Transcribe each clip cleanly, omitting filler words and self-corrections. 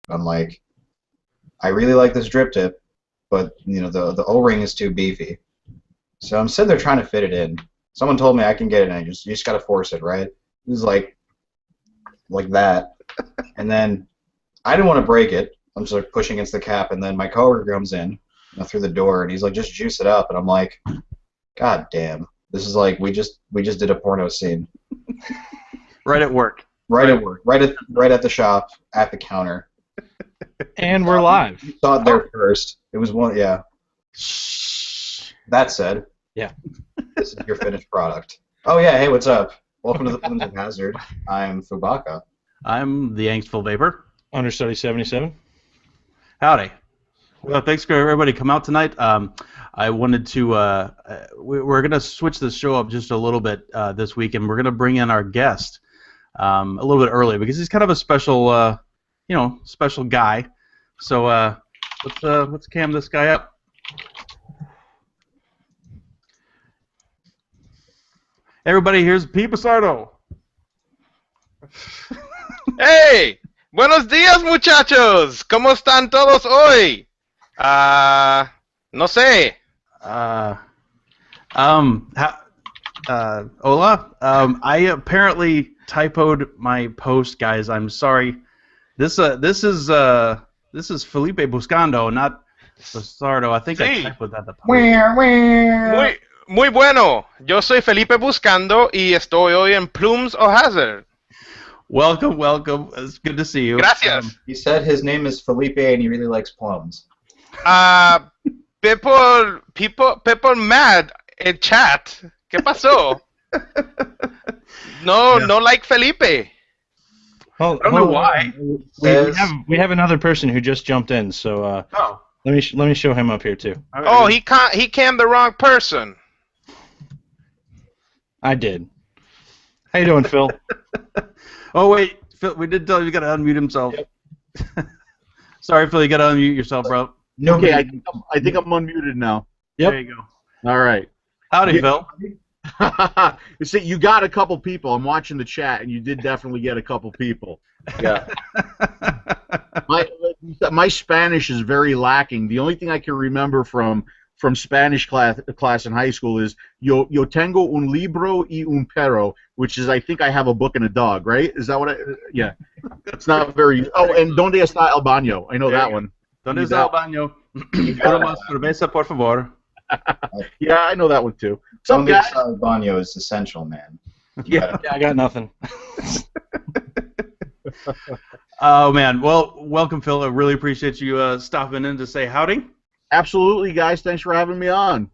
I'm like, I really like this drip tip, but the O-ring is too beefy. So I'm sitting there trying to fit it in. Someone told me I can get it in. You just gotta force it, right? It was like that, and then I didn't want to break it. I'm just like pushing against the cap, and then my coworker comes in through the door, and he's like, "Just juice it up," and I'm like, "God damn, this is like we just did a porno scene." Right at work. Right at work. Right at the shop at the counter. And we're live. You saw it there first. It was one, yeah. That said, yeah, this is your finished product. Oh yeah, hey, what's up? Welcome to the Plumes of Hazard. I'm Foobaca. I'm the Angstful Vapor. Understudy 77. Howdy. Well, thanks for everybody come out tonight. I wanted to. We're going to switch the show up just a little bit this week, and we're going to bring in our guest a little bit early because he's kind of a special, special guy. So let's cam this guy up. Everybody, here's pbusardo. Hey, buenos días, muchachos. ¿Cómo están todos hoy? No sé. Hola. I apparently typoed my post, guys. I'm sorry. This is Felipe Buscando, not Busardo. I think I typoed that. Muy bueno. Yo soy Felipe Buscando y estoy hoy en Plumes o Hazard. Welcome. It's good to see you. Gracias. He said his name is Felipe and he really likes plums. People mad in chat. ¿Qué pasó? No like Felipe. Well, I don't know why. We have another person who just jumped in, so let me show him up here too. Oh, he cammed the wrong person. I did. How you doing, Phil? Oh wait, Phil, we did tell you got to unmute himself. Yep. Sorry, Phil, you got to unmute yourself, bro. No, okay, I think I'm unmuted now. Yep. There you go. All right. Howdy, Phil. You see, you got a couple people. I'm watching the chat, and you did definitely get a couple people. Yeah. my Spanish is very lacking. The only thing I can remember from Spanish class in high school is yo tengo un libro y un perro, which is I think I have a book and a dog, right? Is that what yeah. It's not very. Oh, and donde está el baño? I know that one. Donde está el baño? Una más cerveza, por favor. Yeah, I know that one too. Donde está el baño is essential, man. Yeah, I got nothing. Oh man, well, welcome, Phil. I really appreciate you stopping in to say howdy. Absolutely, guys. Thanks for having me on.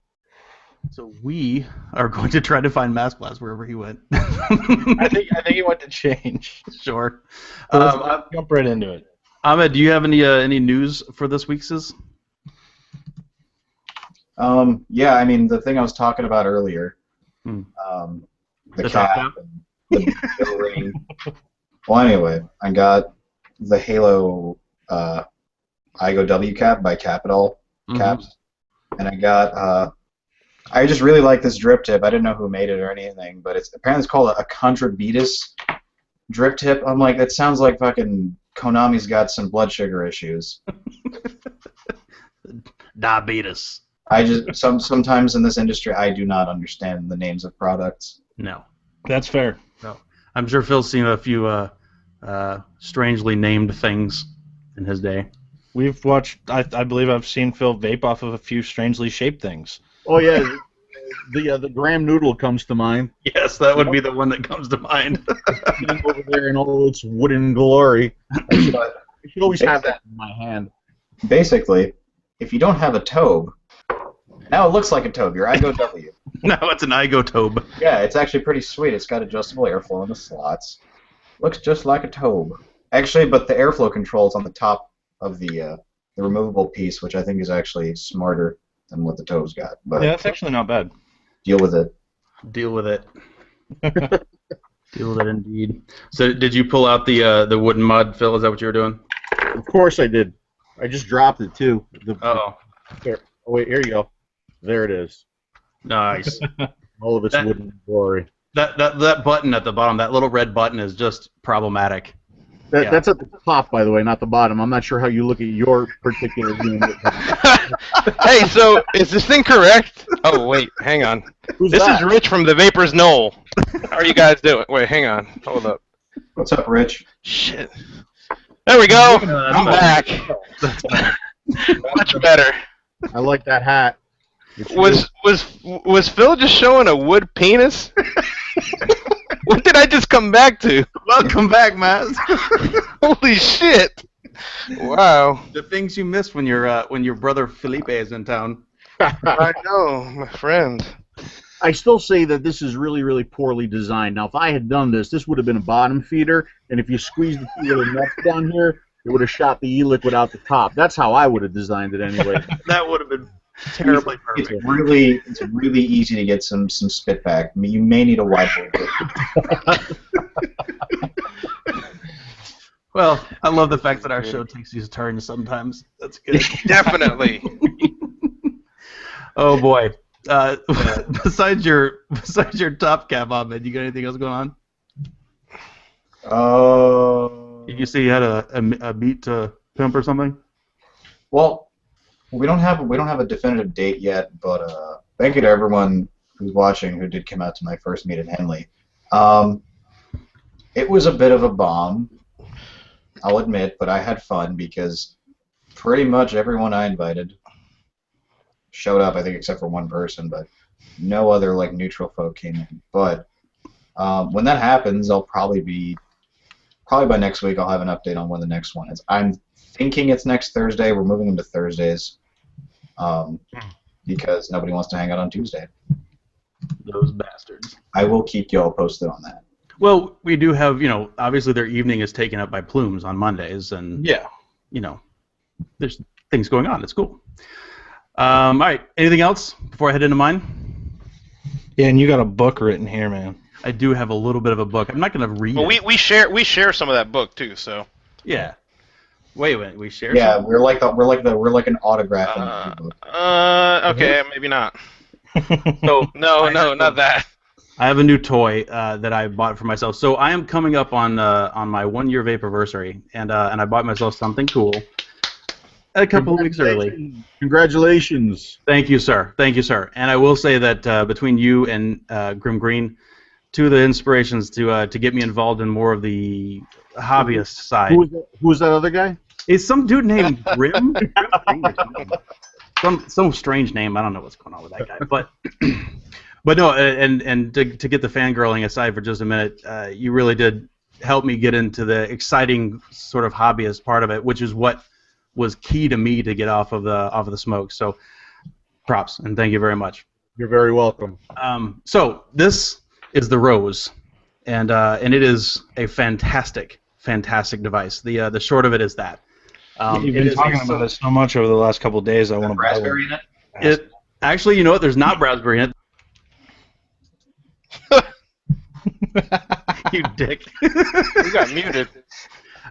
So we are going to try to find Mass Blast wherever he went. I think he went to change. Sure. Let's jump right into it. Ahmed, do you have any news for this week's? Yeah, I mean the thing I was talking about earlier, the cap, and the ring. Well, anyway, I got the Halo IGO W cap by Capital Caps, and I got I just really like this drip tip. I didn't know who made it or anything, but apparently it's called a Contrabetus drip tip. I'm like, that sounds like fucking Konami's got some blood sugar issues. Diabetes. I just sometimes in this industry I do not understand the names of products. No. That's fair. No. I'm sure Phil's seen a few strangely named things in his day. We've watched. I believe I've seen Phil vape off of a few strangely shaped things. Oh yeah, the Graham Noodle comes to mind. Yes, that would be the one that comes to mind. Over there in all its wooden glory. I should always have that in my hand. Basically, if you don't have a tobe, now it looks like a tobe. Your IGO W. No, it's an IGO tobe. Yeah, it's actually pretty sweet. It's got adjustable airflow in the slots. Looks just like a tobe. Actually, but the airflow control's on the top of the removable piece, which I think is actually smarter than what the tobe's got. But yeah, that's actually not bad. Deal with it. Deal with it. Deal with it indeed. So, did you pull out the wooden mud, Phil? Is that what you were doing? Of course I did. I just dropped it too. Here. Oh wait, here you go. There it is. Nice. All of its wooden glory. That button at the bottom, that little red button, is just problematic. That's at the top, by the way, not the bottom. I'm not sure how you look at your particular unit. Hey, so is this thing correct? Oh, wait, hang on. This is Rich from the Vapors Knoll. How are you guys doing? Wait, hang on. Hold up. What's up, Rich? Shit. There we go. I'm back. Much better. I like that hat. Was Phil just showing a wood penis? What did I just come back to? Welcome back, Matt. Holy shit! Wow. The things you missed when your brother Felipe is in town. I know, my friend. I still say that this is really, really poorly designed. Now, if I had done this, this would have been a bottom feeder, and if you squeezed the two little nuts down here, it would have shot the e-liquid out the top. That's how I would have designed it anyway. That would have been terribly perfect. It's really easy to get some spit back. I mean, you may need a whiteboard. Well, I love the fact that our show takes these turns sometimes. That's good. Definitely. Oh boy. Besides your top cap, Ahmed, you got anything else going on? Did you say you had a beat to pimp or something? Well, we don't have a definitive date yet, but thank you to everyone who's watching who did come out to my first meet in Henley. It was a bit of a bomb, I'll admit, but I had fun because pretty much everyone I invited showed up, I think, except for one person, but no other like neutral folk came in. But when that happens, I'll probably by next week I'll have an update on when the next one is. I'm thinking it's next Thursday. We're moving them to Thursdays because nobody wants to hang out on Tuesday. Those bastards. I will keep you all posted on that. Well, we do have, obviously their evening is taken up by Plumes on Mondays, and there's things going on. It's cool. All right, anything else before I head into mine? Yeah, and you got a book written here, man. I do have a little bit of a book. I'm not going to read it. We share some of that book too, so. Yeah. Wait, we share. Yeah, something? we're like an autograph in the book. Okay, maybe not. So no, not that. I have a new toy that I bought for myself. So I am coming up on my 1-year vaporversary, and I bought myself something cool. A couple of weeks early. Congratulations. Thank you, sir. Thank you, sir. And I will say that between you and Grim Green, two of the inspirations to get me involved in more of the hobbyist side. Who was that other guy? It's some dude named Grim. Some strange name. I don't know what's going on with that guy. But no, and to get the fangirling aside for just a minute, you really did help me get into the exciting sort of hobbyist part of it, which is what was key to me to get off of the smoke. So props, and thank you very much. You're very welcome. So this is the Rose, and it is a fantastic device. The short of it is that. You've been talking about this so much over the last couple of days. I want to buy raspberry in it. It actually, you know what? There's not raspberry in it. You dick. You got muted.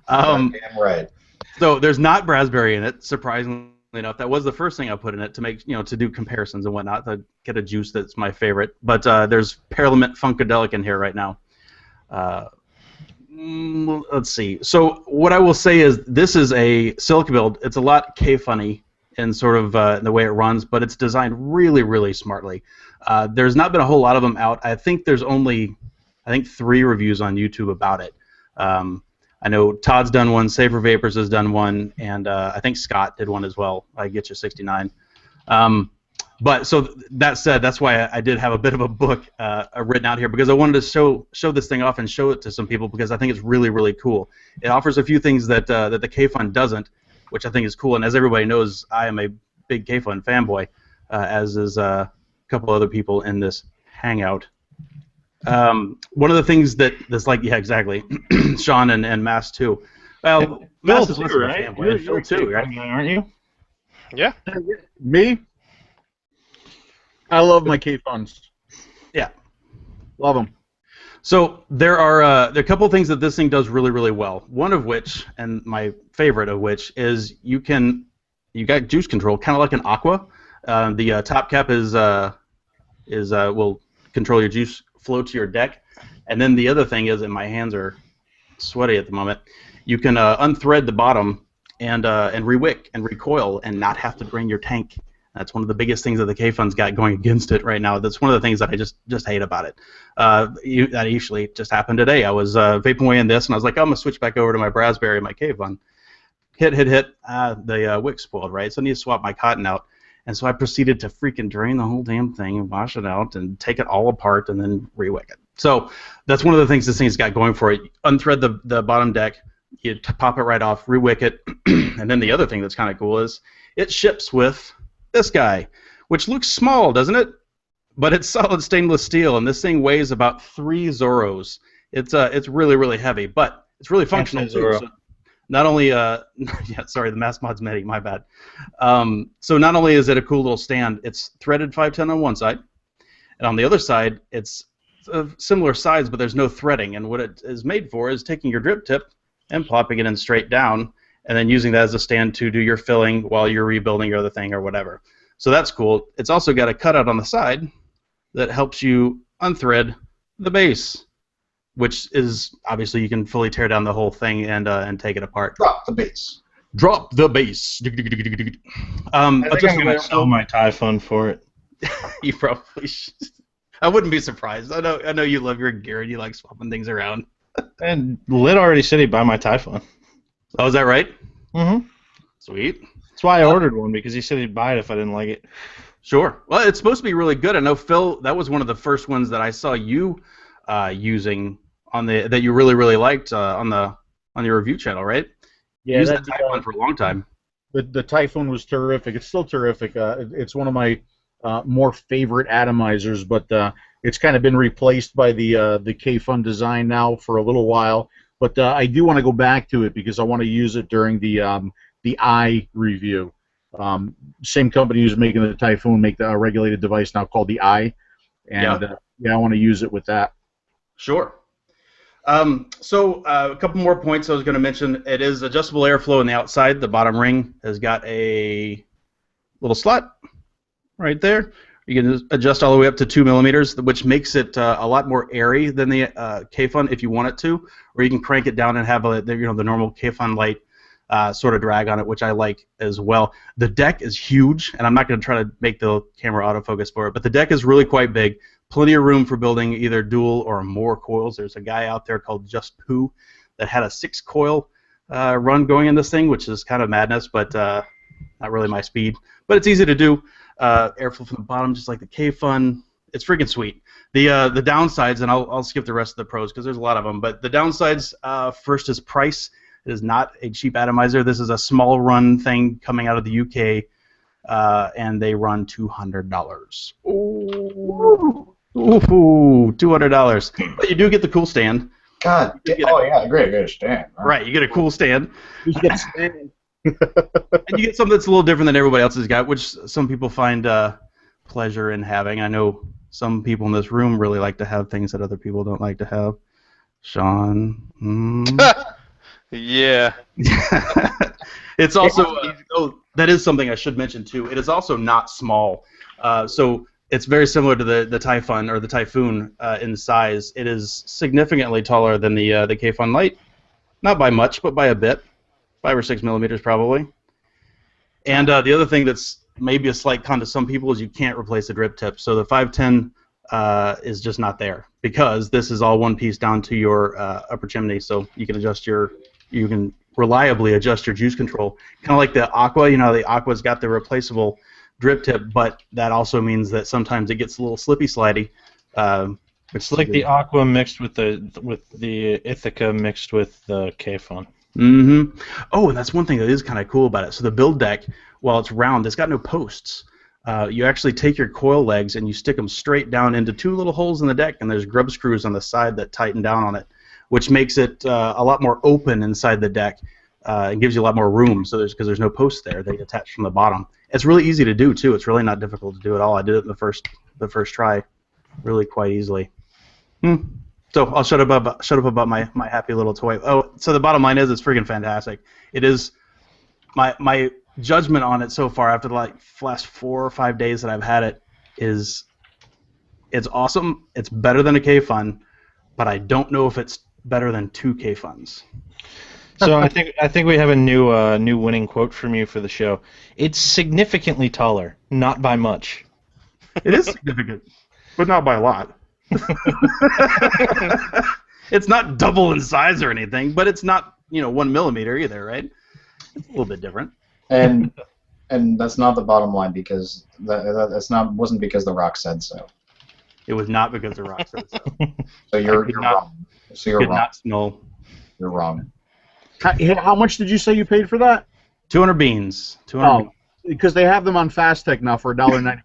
Damn right. So there's not raspberry in it, surprisingly enough. That was the first thing I put in it to make, to do comparisons and whatnot, to get a juice that's my favorite. But there's Parliament Funkadelic in here right now. Let's see. So what I will say is this is a Silica build. It's a lot K-funny in sort of the way it runs, but it's designed really, really smartly. There's not been a whole lot of them out. I think there's only, 3 reviews on YouTube about it. I know Todd's done one, Safer Vapors has done one, and I think Scott did one as well. I get you 69. But so that said, that's why I did have a bit of a book written out here, because I wanted to show this thing off and show it to some people, because I think it's really, really cool. It offers a few things that the K-Fun doesn't, which I think is cool. And as everybody knows, I am a big K-Fun fanboy, as is a couple other people in this hangout. One of the things that's like, yeah, exactly, Sean and Mass too. Well, Mass is less of a fanboy. Phil too, right? Aren't you? Yeah. Me? I love my K-Funs. Yeah. Love them. So there are a couple of things that this thing does really, really well. One of which, and my favorite of which, is you got juice control, kind of like an Aqua. The top cap will control your juice flow to your deck, and then the other thing is, and my hands are sweaty at the moment, you can unthread the bottom and rewick and recoil and not have to drain your tank. That's one of the biggest things that the K-Fun's got going against it right now. That's one of the things that I just hate about it. That actually just happened today. I was vaping away in this, and I was like, I'm going to switch back over to my Raspberry, my K-Fun. Hit. The wick spoiled, right? So I need to swap my cotton out. And so I proceeded to freaking drain the whole damn thing and wash it out and take it all apart and then rewick it. So that's one of the things this thing's got going for it. Unthread the bottom deck, you pop it right off, rewick it, and then the other thing that's kind of cool is it ships with this guy, which looks small, doesn't it? But it's solid stainless steel, and this thing weighs about 3 Zoros. It's really, really heavy, but it's really functional too. So not only, yeah, sorry, the Mass Mods Medi, my bad. So not only is it a cool little stand, it's threaded 510 on one side, and on the other side, it's similar size, but there's no threading. And what it is made for is taking your drip tip and plopping it in straight down, and then using that as a stand to do your filling while you're rebuilding your other thing or whatever. So that's cool. It's also got a cutout on the side that helps you unthread the base, which is obviously you can fully tear down the whole thing and take it apart. Drop the base. Drop the base. I think I'm going to sell my Typhon for it. You probably should. I wouldn't be surprised. I know you love your gear and you like swapping things around. And Lit already said he'd buy my Typhon. Oh, is that right? Mm-hmm. Sweet. That's why I ordered one, because he said he'd buy it if I didn't like it. Sure. Well, it's supposed to be really good. I know, Phil, that was one of the first ones that I saw you using on that you really, really liked on your review channel, right? Yeah, you used that Typhon for a long time. The Typhon was terrific. It's still terrific. It's one of my more favorite atomizers, but it's kind of been replaced by the K-Fun design now for a little while. But I do want to go back to it because I want to use it during the I review. Same company who's making the Typhoon make the regulated device now called the I, and yeah, I want to use it with that. Sure. So a couple more points I was going to mention. It is adjustable airflow on the outside. The bottom ring has got a little slot right there. You can adjust all the way up to 2 millimeters, which makes it a lot more airy than the K-Fun if you want it to, or you can crank it down and have the normal K-Fun light sort of drag on it, which I like as well. The deck is huge, and I'm not going to try to make the camera autofocus for it, but the deck is really quite big. Plenty of room for building either dual or more coils. There's a guy out there called Just Poo that had a 6-coil run going in this thing, which is kind of madness, but not really my speed. But it's easy to do. Airflow from the bottom, just like the K-Fun. It's freaking sweet. The downsides, and I'll skip the rest of the pros because there's a lot of them, but the downsides, first is price. It is not a cheap atomizer. This is a small run thing coming out of the UK, and they run $200. Ooh, $200. But you do get the cool stand. God, yeah, great stand. Right, you get a cool stand. You get stand. And you get something that's a little different than everybody else's got, which some people find pleasure in having. I know some people in this room really like to have things that other people don't like to have. Sean. Yeah. It's also that is something I should mention too. It is also not small, so it's very similar to the Typhon or the Typhoon in size. It is significantly taller than the K-Fun Lite, not by much, but by a bit, 5 or 6 millimeters probably. And the other thing that's maybe a slight con to some people is you can't replace the drip tip. So the 510 is just not there because this is all one piece down to your upper chimney, so you can reliably adjust your juice control. Kind of like the Aqua, the Aqua's got the replaceable drip tip, but that also means that sometimes it gets a little slippy slidey. It's like the Aqua mixed with the Ithaca mixed with the K-Fun. Mm-hmm. Oh, and that's one thing that is kind of cool about it. So the build deck, while it's round, it's got no posts. You actually take your coil legs and you stick them straight down into 2 little holes in the deck, and there's grub screws on the side that tighten down on it, which makes it a lot more open inside the deck and gives you a lot more room. So because there's no posts there, they attach from the bottom. It's really easy to do too. It's really not difficult to do at all. I did it in the first try, really quite easily. So I'll shut up about my happy little toy. Oh, so the bottom line is it's freaking fantastic. It is my judgment on it so far after the last 4 or 5 days that I've had it is it's awesome. It's better than a K-Fun, but I don't know if it's better than 2 K-Funs. So I think we have a new winning quote from you for the show. It's significantly taller, not by much. It is significant, but not by a lot. It's not double in size or anything, but it's not 1 millimeter either, right? It's a little bit different. And that's not the bottom line because wasn't because The Rock said so. It was not because The Rock said so. So you're wrong. So you're wrong. No. You're wrong. How much did you say you paid for that? 200 beans. 200 beans. Because they have them on Fast Tech now for $1.95.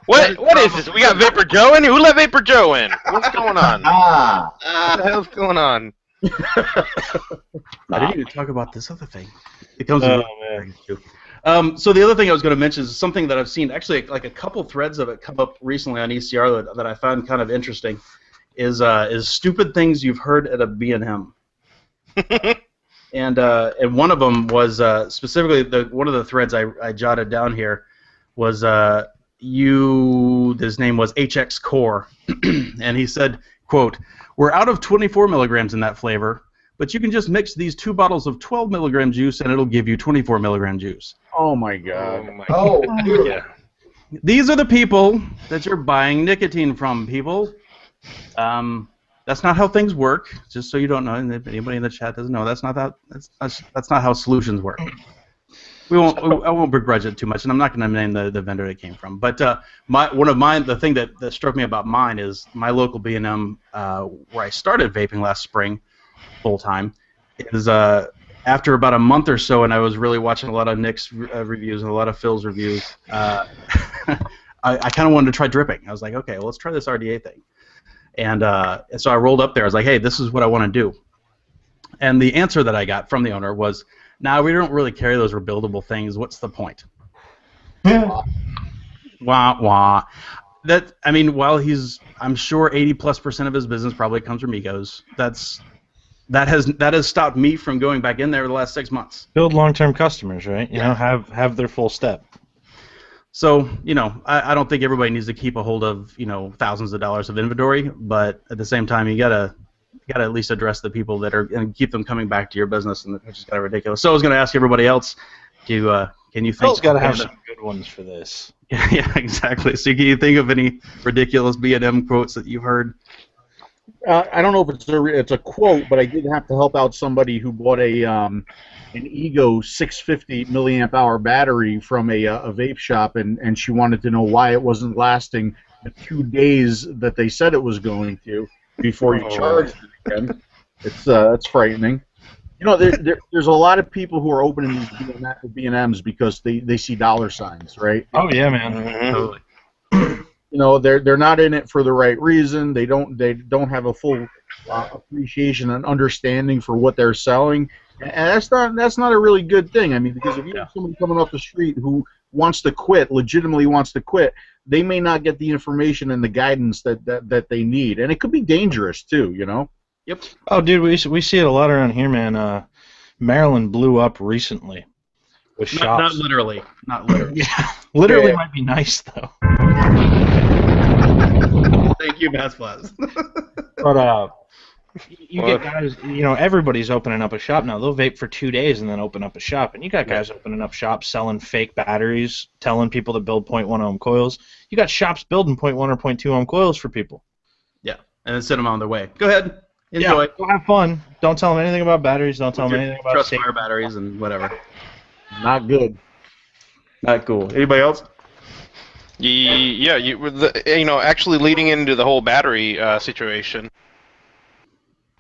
What is this? We got Vapor Joe in? Who let Vapor Joe in? What's going on? What the hell's going on? I didn't even talk about this other thing. It comes so the other thing I was going to mention is something that I've seen, actually, like a couple threads of it come up recently on ECR that I found kind of interesting, is stupid things you've heard at a B&M. And one of them was specifically one of the threads I jotted down here was his name was HX Core, and he said, quote, "We're out of 24 milligrams in that flavor, but you can just mix these 2 bottles of 12 milligram juice and it'll give you 24 milligram juice." Oh my God. Yeah. These are the people that you're buying nicotine from, people. That's not how things work. Just so you don't know, and if anybody in the chat doesn't know, that's not how solutions work. I won't begrudge it too much, and I'm not going to name the vendor it came from. But the thing that struck me about mine is my local B&M where I started vaping last spring, full time, is after about a month or so, and I was really watching a lot of Nick's reviews and a lot of Phil's reviews. I kind of wanted to try dripping. I was like, okay, well, let's try this RDA thing. And so I rolled up there. I was like, hey, this is what I want to do. And the answer that I got from the owner was, "Nah, we don't really carry those rebuildable things. What's the point?" Wah, wah. While I'm sure 80+% of his business probably comes from Egos. That has stopped me from going back in there the last 6 months. Build long-term customers, right? You know, have their full step. So, I don't think everybody needs to keep a hold of, thousands of dollars of inventory, but at the same time, you gotta at least address the people that are and keep them coming back to your business, and which is kind of ridiculous. So I was going to ask everybody else, can you think? Phil's got to have some good ones for this. Yeah, exactly. So can you think of any ridiculous B&M quotes that you've heard? I don't know if it's a quote, but I did have to help out somebody who bought an Ego 650 milliamp hour battery from a vape shop, and she wanted to know why it wasn't lasting the 2 days that they said it was going to before you charged it again. It's frightening. There's a lot of people who are opening these B&Ms because they see dollar signs, right? Oh yeah, man. Totally. They're not in it for the right reason. They don't have a full appreciation and understanding for what they're selling, and that's not a really good thing. I mean, because if you have somebody coming off the street who wants to quit, legitimately wants to quit, they may not get the information and the guidance that they need, and it could be dangerous too. Yep. Oh, dude, we see it a lot around here, man. Maryland blew up recently with shops. Not literally. Not literally. Yeah, literally might be nice though. Thank you, Mass Blast. But you get guys, everybody's opening up a shop now. They'll vape for 2 days and then open up a shop. And you got guys opening up shops selling fake batteries, telling people to build 0.1 ohm coils. You got shops building 0.1 or 0.2 ohm coils for people. Yeah, and then send them on their way. Go ahead. Enjoy. Yeah, go have fun. Don't tell them anything about batteries. Don't tell them anything about trust fire batteries and whatever. Not good. Not cool. Anybody else? Yeah, actually leading into the whole battery situation.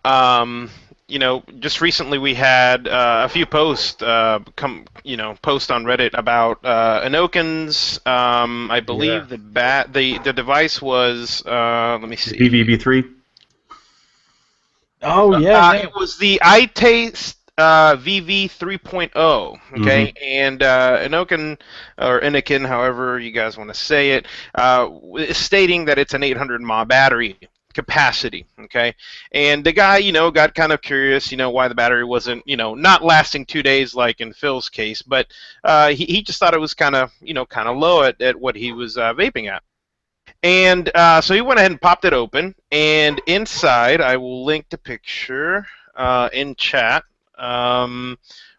Just recently we had a few posts post on Reddit about Anokins. I believe the device was let me see. VVB3. Oh yeah, it was the iTaste VV 3.0. Okay, and Inokin or Inokin, however you guys want to say it, is stating that it's an 800 mAh battery capacity. Okay, and the guy got kind of curious why the battery wasn't not lasting 2 days like in Phil's case, but he just thought it was kind of low at what he was vaping at. And so he went ahead and popped it open, and inside, I will link the picture. in chat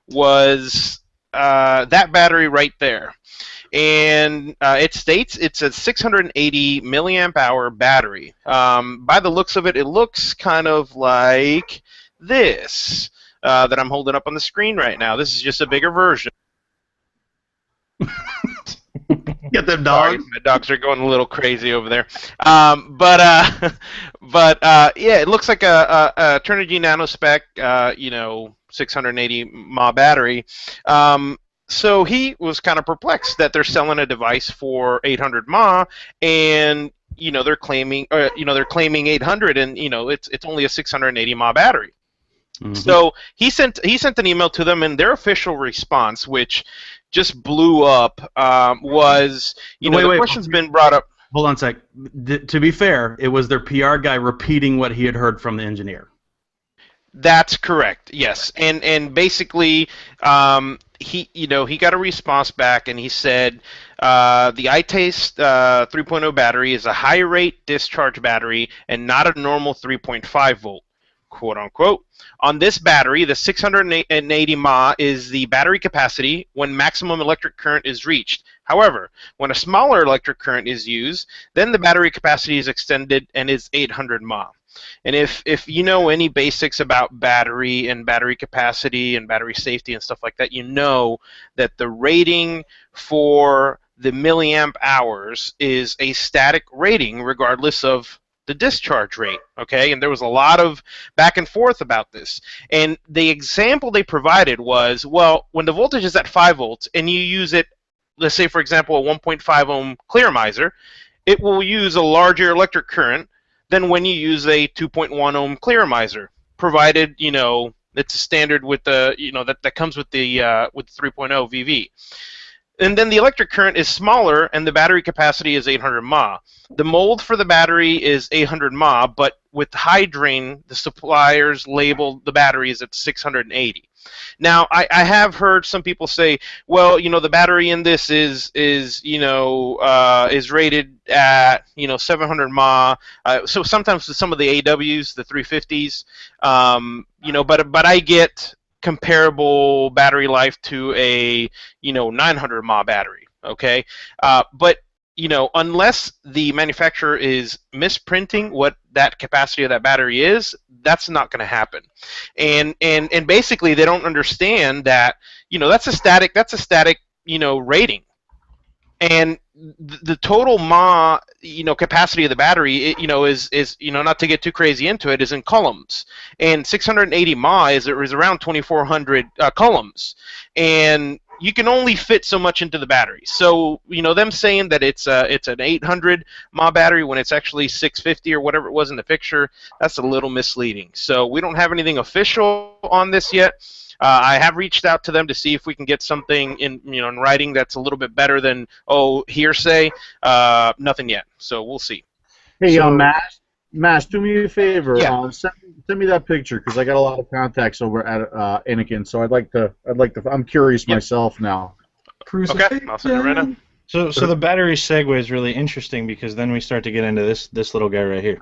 was that battery right there. And it states it's a 680 milliamp hour battery. By the looks of it, it looks kind of like this that I'm holding up on the screen right now. This is just a bigger version. Get them dogs. Sorry, my dogs are going a little crazy over there. Yeah, it looks like a Turnigy NanoSpec, 680 mAh battery. So he was kind of perplexed that they're selling a device for 800 mAh, and they're claiming 800, and it's only a 680 mAh battery. Mm-hmm. So he sent an email to them, and their official response, which just blew up, was the question's been brought up. Hold on a sec. To be fair, it was their PR guy repeating what he had heard from the engineer. That's correct. Yes, and basically, he got a response back, and he said the iTaste 3.0 battery is a high rate discharge battery and not a normal 3.5 volt, quote unquote. On this battery, the 680 mAh is the battery capacity when maximum electric current is reached. However, when a smaller electric current is used, then the battery capacity is extended and is 800 mAh. And if you know any basics about battery and battery capacity and battery safety and stuff like that, you know that the rating for the milliamp hours is a static rating regardless of the discharge rate, okay? And there was a lot of back and forth about this. And the example they provided was, well, when the voltage is at 5 volts and you use it, let's say, for example, a 1.5 ohm clearomizer, it will use a larger electric current than when you use a 2.1 ohm clearomizer, provided, it's a standard with the, that comes with the 3.0 VV. And then the electric current is smaller, and the battery capacity is 800 mAh. The mold for the battery is 800 mAh, but with high drain, the suppliers labeled the batteries at 680. Now, I have heard some people say, well, the battery in this is rated at 700 mAh. So sometimes with some of the AWs, the 350s, but I get comparable battery life to a 900 mAh battery. Okay, but unless the manufacturer is misprinting what that capacity of that battery is, that's not going to happen. And basically they don't understand that that's a static rating. And the total mAh capacity of the battery is not to get too crazy into it, is in coulombs, and 680 mAh is around 2400 coulombs, and you can only fit so much into the battery. So them saying that it's an 800 mAh battery when it's actually 650 or whatever it was in the picture, that's a little misleading. So we don't have anything official on this yet. I have reached out to them to see if we can get something in writing that's a little bit better than hearsay. Nothing yet, so we'll see. Hey, Mash, do me a favor. Yeah. Send me that picture, because I got a lot of contacts over at Anakin, so I'd like to. I'm curious myself now. Okay, I'll send it right now. So the battery segue is really interesting, because then we start to get into this little guy right here.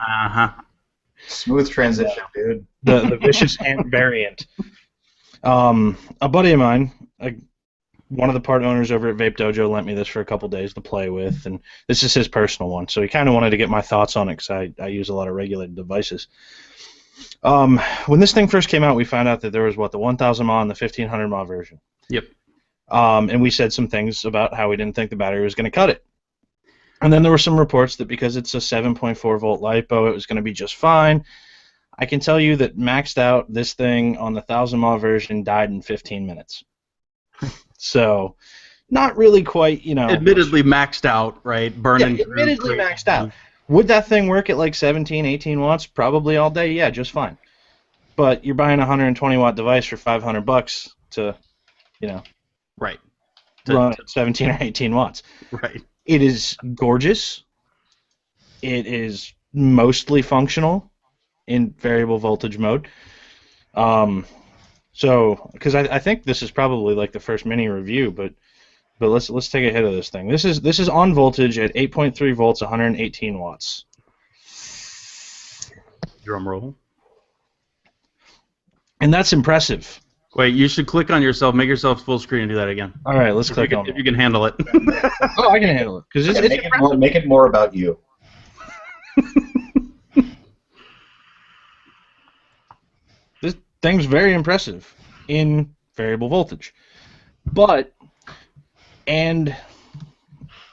Smooth transition, dude. The vicious ant variant. A buddy of mine, one of the part owners over at Vape Dojo, lent me this for a couple days to play with, and this is his personal one, so he kind of wanted to get my thoughts on it, because I use a lot of regulated devices. When this thing first came out, we found out that there was, the 1000 mAh and the 1500 mAh version. Yep. And we said some things about how we didn't think the battery was going to cut it. And then there were some reports that because it's a 7.4 volt LiPo, it was going to be just fine. I can tell you that maxed out, this thing on the 1000 mAh version died in 15 minutes. So, not really quite, Admittedly maxed out, right? Burning. Yeah, admittedly maxed out. Would that thing work at like 17, 18 watts? Probably all day, yeah, just fine. But you're buying a 120 watt device for $500 to, right, run at 17 or 18 watts. Right. It is gorgeous. It is mostly functional in variable voltage mode. So, because I think this is probably like the first mini review, but let's take a hit of this thing. This is on voltage at 8.3 volts, 118 watts. Drum roll. And that's impressive. Wait, you should click on yourself, make yourself full screen, and do that again. All right, let's click on it. If you can handle it. Oh, I can handle it. Because make it more about you. This thing's very impressive in variable voltage. But, and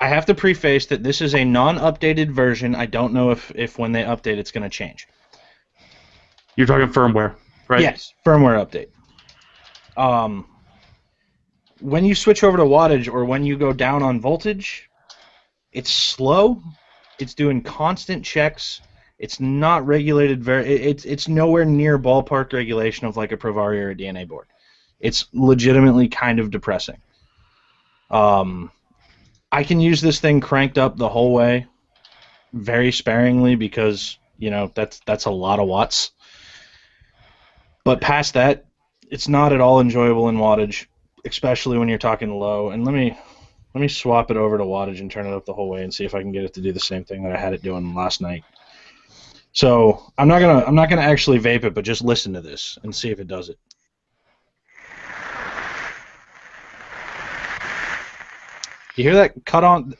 I have to preface that this is a non-updated version. I don't know if when they update it's going to change. You're talking firmware, right? Yes, firmware update. When you switch over to wattage or when you go down on voltage, it's slow. It's doing constant checks. It's not regulated it's nowhere near ballpark regulation of like a Provari or a DNA board. It's legitimately kind of depressing. I can use this thing cranked up the whole way, very sparingly because that's a lot of watts. But past that, it's not at all enjoyable in wattage, especially when you're talking low. And let me swap it over to wattage and turn it up the whole way and see if I can get it to do the same thing that I had it doing last night. So I'm not gonna actually vape it, but just listen to this and see if it does it. You hear that cut on?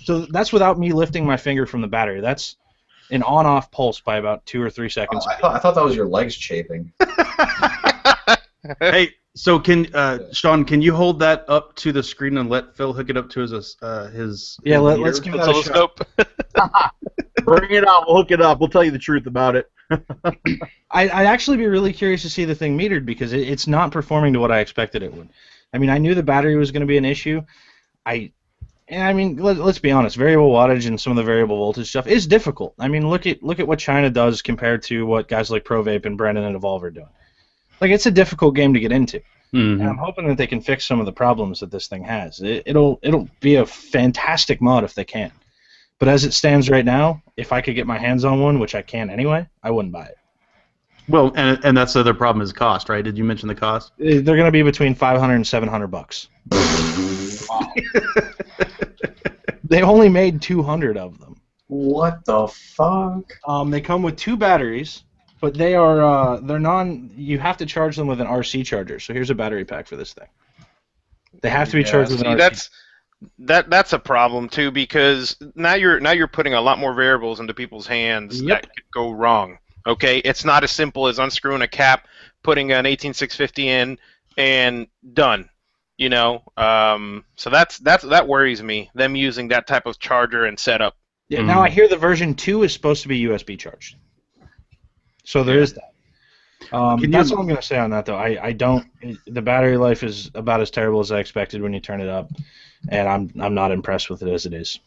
So that's without me lifting my finger from the battery. That's an on-off pulse by about 2 or 3 seconds. I thought that was your legs chafing. Hey, so Sean, can you hold that up to the screen and let Phil hook it up to his yeah, let's give that a shot. Bring it on, we'll hook it up. We'll tell you the truth about it. I'd actually be really curious to see the thing metered because it's not performing to what I expected it would. I mean, I knew the battery was going to be an issue. Let's be honest. Variable wattage and some of the variable voltage stuff is difficult. I mean, look at what China does compared to what guys like ProVape and Brennan and Evolve are doing. Like, it's a difficult game to get into. Mm-hmm. And I'm hoping that they can fix some of the problems that this thing has. It'll be a fantastic mod if they can. But as it stands right now, if I could get my hands on one, which I can anyway, I wouldn't buy it. Well, and that's the other problem is cost, right? Did you mention the cost? They're going to be between $500 and $700. Wow. They only made 200 of them. What the fuck? They come with 2 batteries, but they're you have to charge them with an RC charger. So here's a battery pack for this thing. They have to be charged with an RC. That's a problem too because now you're putting a lot more variables into people's hands that could go wrong. Okay, it's not as simple as unscrewing a cap, putting an 18650 in, and done. So that worries me. Them using that type of charger and setup. Yeah. Now I hear the version 2 is supposed to be USB charged. So there is that. That's all I'm going to say on that, though. I don't. The battery life is about as terrible as I expected when you turn it up, and I'm not impressed with it as it is.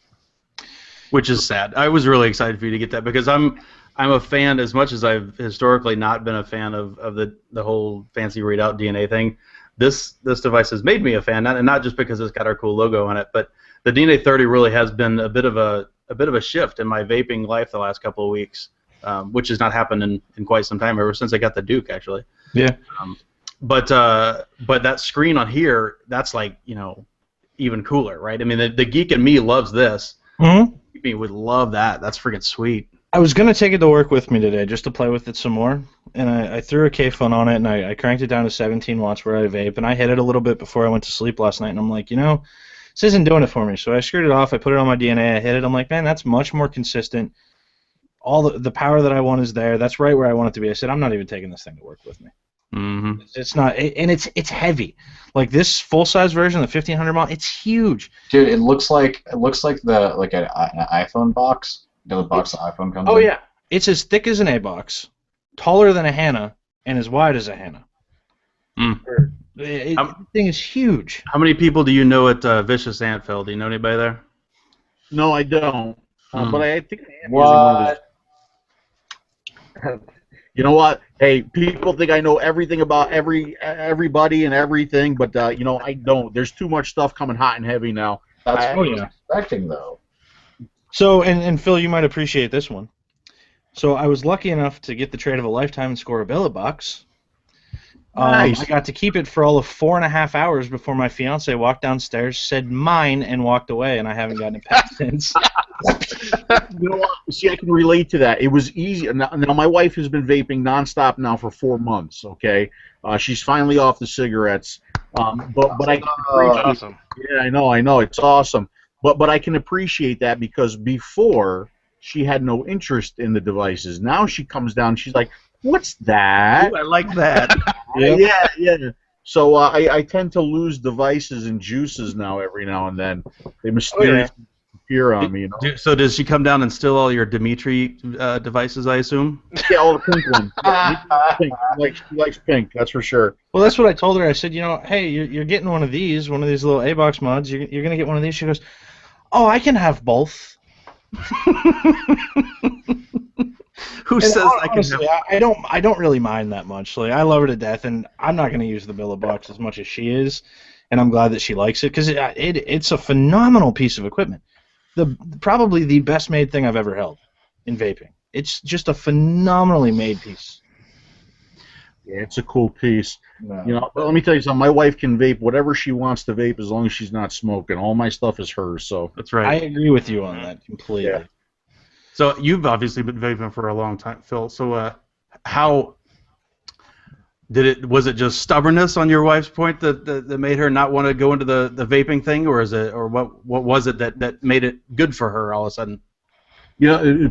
Which is sad. I was really excited for you to get that because I'm a fan as much as I've historically not been a fan of the whole fancy readout DNA thing. This device has made me a fan, and not just because it's got our cool logo on it, but the DNA 30 really has been a bit of a shift in my vaping life the last couple of weeks. Which has not happened in quite some time, ever since I got the Duke, actually. Yeah. But that screen on here, that's like, even cooler, right? I mean, the geek in me loves this. Mm-hmm. Me would love that. That's freaking sweet. I was gonna take it to work with me today just to play with it some more, and I threw a K-Fun on it and I cranked it down to 17 watts where I vape, and I hit it a little bit before I went to sleep last night, and I'm like, this isn't doing it for me. So I screwed it off. I put it on my DNA. I hit it. I'm like, man, that's much more consistent. All the power that I want is there. That's right where I want it to be. I said, I'm not even taking this thing to work with me. Mm-hmm. It's not, and it's heavy. Like this full size version, the 1500 mod, it's huge. Dude, it looks like an iPhone box. The box the iPhone comes in. Oh yeah, it's as thick as an A box, taller than a Hannah, and as wide as a Hannah. Mm. The thing is huge. How many people do you know at Vicious Ant, Phil? Do you know anybody there? No, I don't. But I think I am using one of those. You know what? Hey, people think I know everything about everybody and everything, but I don't. There's too much stuff coming hot and heavy now. That's what I was expecting, though. So, and Phil, you might appreciate this one. So I was lucky enough to get the trade of a lifetime and score a billet box. Nice. I got to keep it for all of 4.5 hours before my fiance walked downstairs, said mine, and walked away, and I haven't gotten it back since. You know what? See, I can relate to that. It was easy. Now, my wife has been vaping nonstop now for 4 months. Okay, she's finally off the cigarettes. But I can appreciate. Awesome. Yeah, I know, it's awesome. But I can appreciate that because before she had no interest in the devices. Now she comes down, she's like, "What's that?" Ooh, I like that. Yeah. So I tend to lose devices and juices now every now and then. They mysteriously appear on me. You know? So does she come down and steal all your Dimitri devices, I assume? Yeah, all the pink ones. Yeah, pink. She likes pink, that's for sure. Well, that's what I told her. I said, hey, you're getting one of these little A-Box mods. You're going to get one of these. She goes, oh, I can have both. Who says I can have? I don't really mind that much. Like, I love her to death, and I'm not going to use the Billo Box as much as she is, and I'm glad that she likes it because it's a phenomenal piece of equipment. Probably the best made thing I've ever held in vaping. It's just a phenomenally made piece. Yeah, it's a cool piece. No. But let me tell you something. My wife can vape whatever she wants to vape as long as she's not smoking. All my stuff is hers. So That's right. I agree with you on that completely. Yeah. So you've obviously been vaping for a long time, Phil. So how was it just stubbornness on your wife's point that made her not want to go into the vaping thing, or what was it that made it good for her all of a sudden?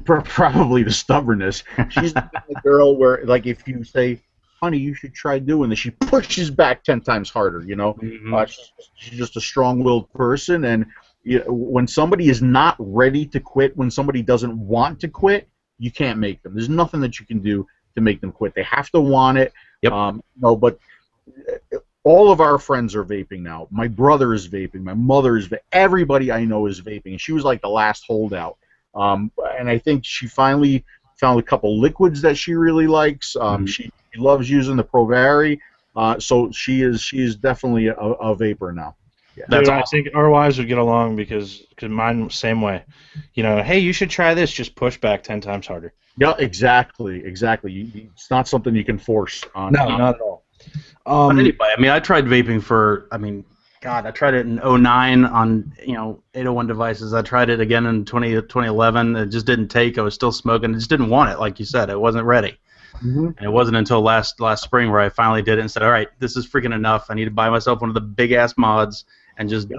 Probably the stubbornness. She's the kind of girl where, like, if you say, honey, you should try doing this, she pushes back 10 times harder, Mm-hmm. She's just a strong-willed person, and when somebody is not ready to quit, when somebody doesn't want to quit, you can't make them. There's nothing that you can do to make them quit. They have to want it. Yep. But all of our friends are vaping now. My brother is vaping. My mother is vaping. Everybody I know is vaping, and she was like the last holdout. And I think she finally found a couple liquids that she really likes. She loves using the Provari, so she is definitely a vapor now. Yeah. Dude, I think our wives would get along because mine same way. Hey, you should try this. Just push back 10 times harder. Yeah, exactly. It's not something you can force on. No, not at all. But anyway, I tried vaping I tried it in 2009 on 801 devices. I tried it again in 2011. It just didn't take. I was still smoking. I just didn't want it, like you said. It wasn't ready. Mm-hmm. And it wasn't until last spring where I finally did it and said, all right, this is freaking enough. I need to buy myself one of the big ass mods and just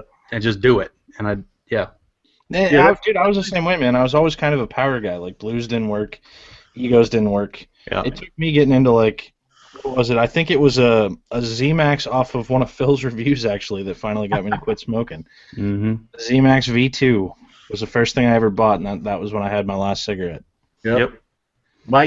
do it. And dude, I was the same way, man. I was always kind of a power guy. Like, blues didn't work, egos didn't work. Yeah. It took me getting into, like, what was it? I think it was a Z-Max off of one of Phil's reviews, actually, that finally got me to quit smoking. Mm-hmm. Z-Max V2 was the first thing I ever bought, and that was when I had my last cigarette. Yep. My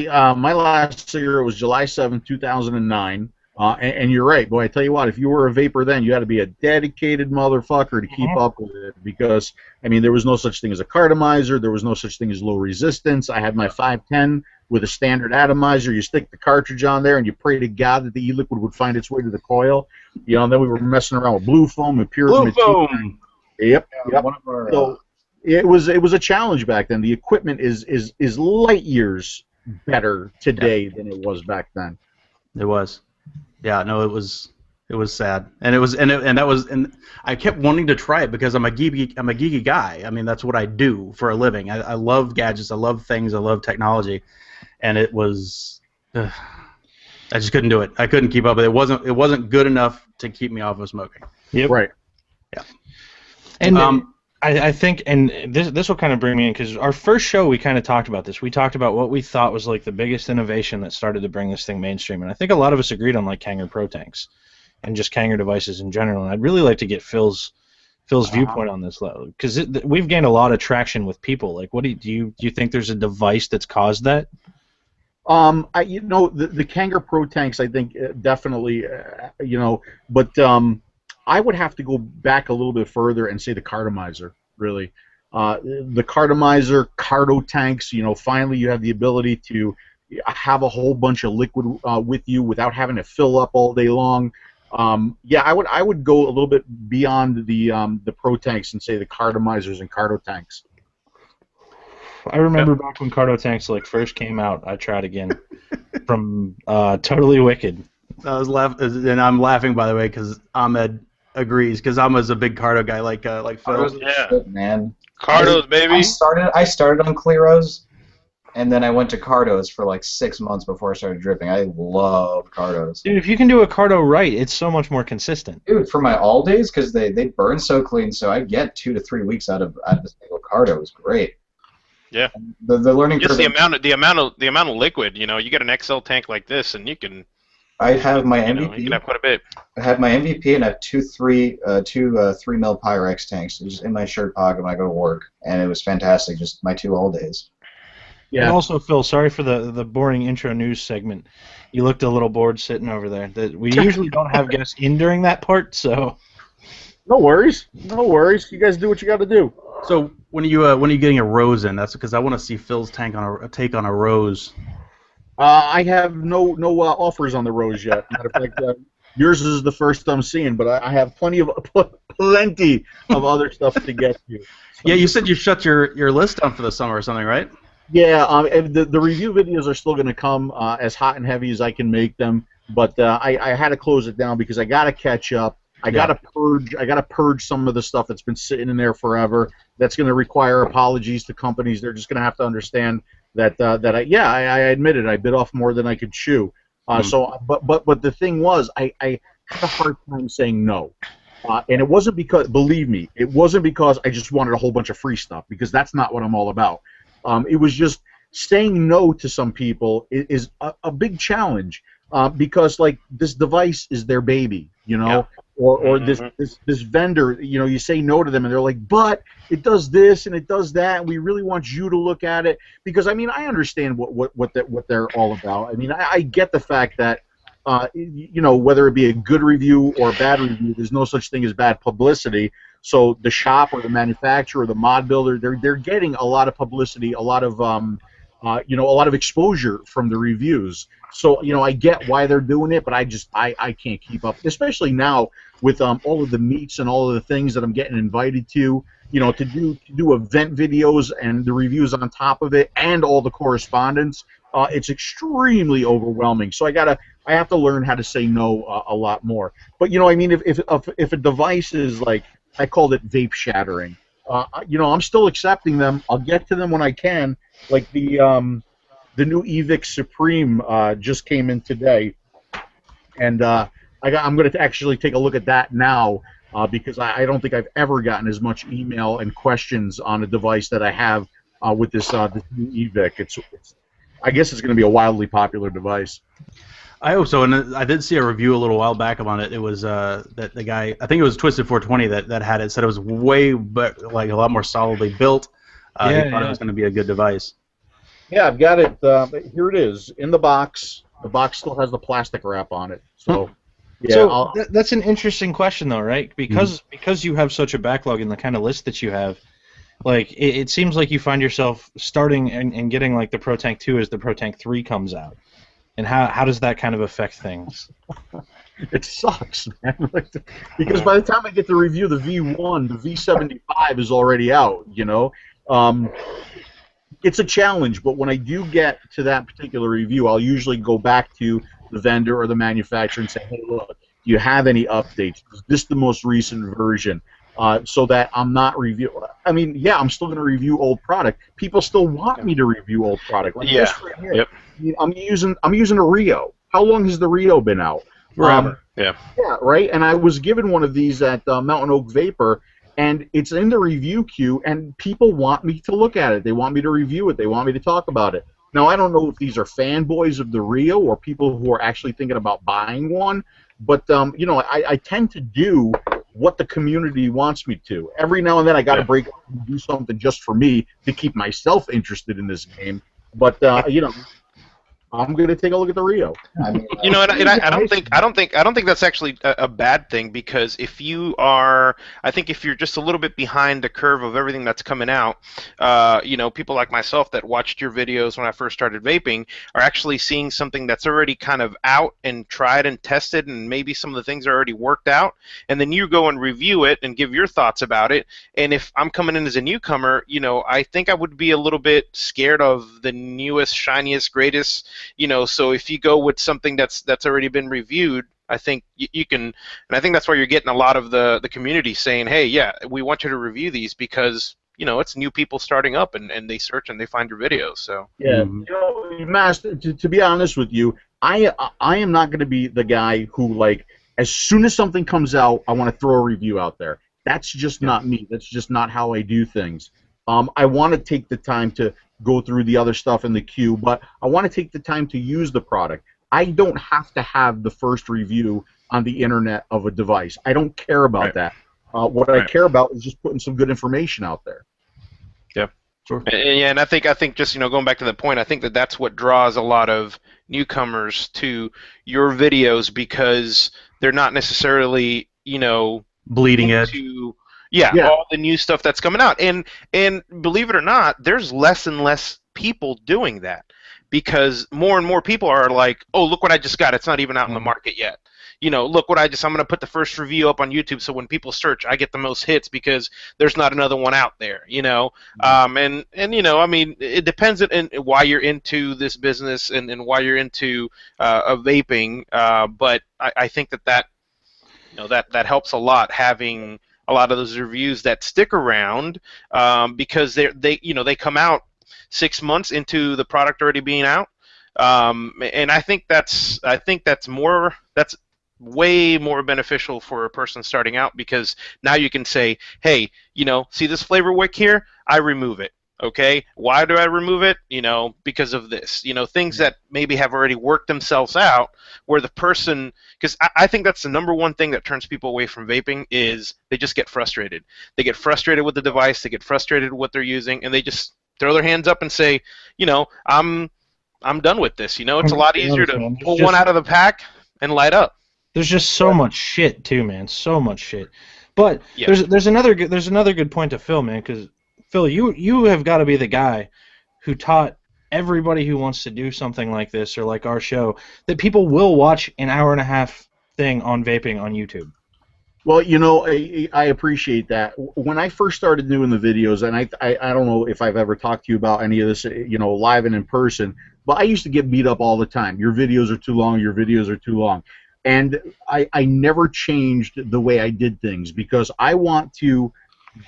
last cigarette was July 7th, 2009. And you're right, boy. I tell you what, if you were a vapor then, you had to be a dedicated motherfucker to keep up with it because, there was no such thing as a cartomizer. There was no such thing as low resistance. I had my 510 with a standard atomizer. You stick the cartridge on there, and you pray to God that the e-liquid would find its way to the coil. And then we were messing around with blue foam and pure Blue foam. Yep. One of our, So it was a challenge back then. The equipment is light years better today than it was back then. It was. Yeah, no, it was sad, and I kept wanting to try it because I'm a geeky guy. That's what I do for a living. I love gadgets, I love things, I love technology, and it was, I just couldn't do it. I couldn't keep up with it. It wasn't good enough to keep me off of smoking. Yep. Right. Yeah. And I think, and this will kind of bring me in, because our first show we kind of talked about this. We talked about what we thought was like the biggest innovation that started to bring this thing mainstream, and I think a lot of us agreed on like Kanger Pro Tanks and just Kanger devices in general. And I'd really like to get Phil's viewpoint on this, because we've gained a lot of traction with people. Like, what do you think there's a device that's caused that? The Kanger Pro Tanks, I think definitely, but I would have to go back a little bit further and say the cartomizer, really. The cartomizer, carto tanks, finally you have the ability to have a whole bunch of liquid with you without having to fill up all day long. I would go a little bit beyond the pro tanks and say the cartomizers and carto tanks. I remember back when carto tanks first came out, I tried again from Totally Wicked. I was laughing, and I'm laughing, by the way, because Ahmed agrees because I'm a big Cardo guy, like Phil. Cardos are shit, man. Cardos, baby. I started on Cleros, and then I went to Cardos for like 6 months before I started dripping. I love Cardos. Dude, if you can do a Cardo right, it's so much more consistent. Dude, for my all days, because they burn so clean, so I get 2 to 3 weeks out of a single Cardo. It was great. Yeah. The learning curve. Just the amount of liquid. You know, you get an XL tank like this, and you can. I have my MVP. You can have quite a bit. I have my MVP, and I have two 3 mil Pyrex tanks just in my shirt pocket when I go to work, and it was fantastic. Just my 2 all days. Yeah. And also, Phil, sorry for the boring intro news segment. You looked a little bored sitting over there. We usually don't have guests in during that part, so. No worries. No worries. You guys do what you got to do. So when are you getting a rose in? That's because I want to see Phil's take on a rose. I have no offers on the rose yet. Matter of fact, yours is the first I'm seeing, but I have plenty of other stuff to get to. So. Yeah, you said you shut your list down for the summer or something, right? Yeah, the review videos are still going to come as hot and heavy as I can make them, but I had to close it down because I got to catch up. I got to purge some of the stuff that's been sitting in there forever. That's going to require apologies to companies. They're just going to have to understand that I admit it. I bit off more than I could chew. So, but the thing was, I had a hard time saying no. And it wasn't because, believe me, it wasn't because I just wanted a whole bunch of free stuff, because that's not what I'm all about. It was just saying no to some people is a big challenge, because like this device is their baby, you know. Yeah. Or this vendor, you know, you say no to them, and they're like, but it does this and it does that, and we really want you to look at it, because I mean, I understand what they're all about. I mean, I get the fact that you know, whether it be a good review or a bad review, there's no such thing as bad publicity. So the shop or the manufacturer or the mod builder, they're getting a lot of publicity, a lot of you know, a lot of exposure from the reviews. So, you know, I get why they're doing it, but I can't keep up, especially now with all of the meets and all of the things that I'm getting invited to, you know, to do event videos and the reviews on top of it and all the correspondence. It's extremely overwhelming. So I have to learn how to say no a lot more. But, you know, I mean, if a device is like, I called it vape shattering, you know, I'm still accepting them. I'll get to them when I can. Like the new Evic Supreme just came in today, and I'm going to actually take a look at that now, because I don't think I've ever gotten as much email and questions on a device that I have with this new Evic. I guess it's going to be a wildly popular device. I hope so, and I did see a review a little while back on it. It was that the guy, I think it was Twisted 420 that had it, said it was way like a lot more solidly built. He thought it was going to be a good device. Yeah, I've got it. Here it is in the box. The box still has the plastic wrap on it. So, yeah. So that's an interesting question, though, right? Because you have such a backlog in the kind of list that you have, like it seems like you find yourself starting and getting like the Pro Tank 2 as the Pro Tank 3 comes out. And how does that kind of affect things? It sucks, man. Because by the time I get to review the V1, the V75 is already out, you know. It's a challenge, but when I do get to that particular review, I'll usually go back to the vendor or the manufacturer and say, hey, look, do you have any updates? Is this the most recent version? So that I'm not I mean, yeah, I'm still going to review old product. People still want me to review old product. Like this right here. Yep. I'm using a Rio. How long has the Rio been out? Forever. Yeah, right. And I was given one of these at Mountain Oak Vapor, and it's in the review queue, and people want me to look at it. They want me to review it. They want me to talk about it. Now, I don't know if these are fanboys of the Rio or people who are actually thinking about buying one, but you know, I tend to do what the community wants me to. Every now and then I got to break up and do something just for me to keep myself interested in this game. But you know, I'm going to take a look at the Rio. I mean, you know, and I don't think that's actually a bad thing, because if you are, I think if you're just a little bit behind the curve of everything that's coming out, you know, people like myself that watched your videos when I first started vaping are actually seeing something that's already kind of out and tried and tested, and maybe some of the things are already worked out, and then you go and review it and give your thoughts about it. And if I'm coming in as a newcomer, you know, I think I would be a little bit scared of the newest, shiniest, greatest. You know, so if you go with something that's already been reviewed, I think you can, and I think that's why you're getting a lot of the community saying, hey, yeah, we want you to review these because it's new people starting up and they search and they find your videos. So yeah, Mass, to be honest with you, I am not going to be the guy who, like, as soon as something comes out, I want to throw a review out there. That's just not me. That's just not how I do things. I want to take the time to go through the other stuff in the queue, but I want to take the time to use the product. I don't have to have the first review on the internet of a device. I don't care about that. What I care about is just putting some good information out there. Yeah, sure. And I think just going back to the point, I think that's what draws a lot of newcomers to your videos because they're not necessarily bleeding edge. All the new stuff that's coming out, and believe it or not, there's less and less people doing that because more and more people are like, oh, look what I just got. It's not even out in the market yet. Look what I'm going to put the first review up on YouTube so when people search, I get the most hits because there's not another one out there, I mean, it depends on why you're into this business and why you're into vaping, but I think that helps a lot having a lot of those reviews that stick around because they come out 6 months into the product already being out, and I think that's way more beneficial for a person starting out because now you can say, hey, see this flavor wick here? I remove it. Okay, why do I remove it? Because of this. Things that maybe have already worked themselves out where the person, because I think that's the number one thing that turns people away from vaping is they just get frustrated. They get frustrated with the device, they get frustrated with what they're using, and they just throw their hands up and say, I'm done with this. It's a lot easier to pull one out of the pack and light up. There's just so much shit too, man. So much shit. But there's another good point to Phil, man, because Phil, you have got to be the guy who taught everybody who wants to do something like this or like our show that people will watch an hour-and-a-half thing on vaping on YouTube. Well, I appreciate that. When I first started doing the videos, and I don't know if I've ever talked to you about any of this, live and in person, but I used to get beat up all the time. Your videos are too long. Your videos are too long. And I never changed the way I did things because I want to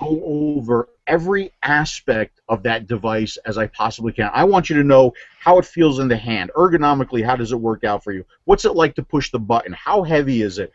go over every aspect of that device as I possibly can. I want you to know how it feels in the hand. Ergonomically, how does it work out for you? What's it like to push the button? How heavy is it?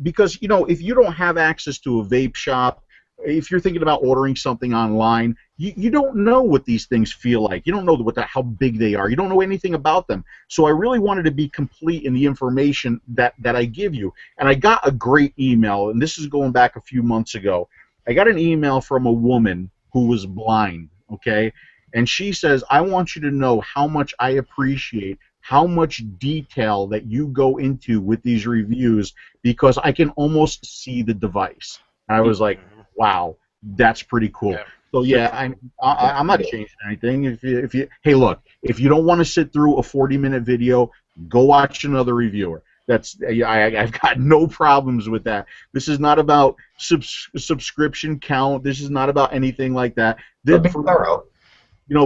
Because, if you don't have access to a vape shop, if you're thinking about ordering something online, you don't know what these things feel like. You don't know how big they are. You don't know anything about them. So I really wanted to be complete in the information that I give you. And I got a great email, and this is going back a few months ago. I got an email from a woman who was blind, okay? And she says, I want you to know how much I appreciate how much detail that you go into with these reviews because I can almost see the device. And I was like, wow, that's pretty cool. Yeah. So yeah, I'm not changing anything. Hey, look, if you don't want to sit through a 40-minute video, go watch another reviewer. I've got no problems with that. This is not about subscription count. This is not about anything like that.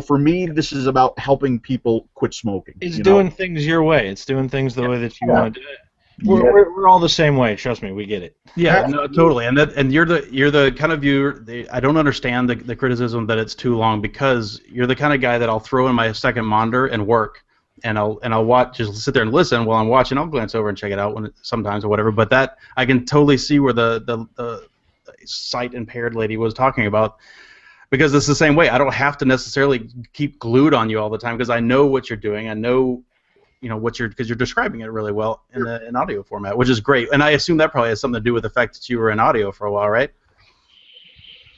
For me, this is about helping people quit smoking. It's doing things your way. It's doing things the way that you want to do it. We're all the same way. Trust me, we get it. Yeah, no, totally. And you're the kind of viewer. I don't understand the criticism that it's too long because you're the kind of guy that I'll throw in my second monitor and work, and I'll watch, just sit there and listen while I'm watching. I'll glance over and check it out sometimes or whatever. But that I can totally see where the sight impaired lady was talking about. Because it's the same way. I don't have to necessarily keep glued on you all the time because I know what you're doing. I know, because you're describing it really well in an audio format, which is great. And I assume that probably has something to do with the fact that you were in audio for a while, right?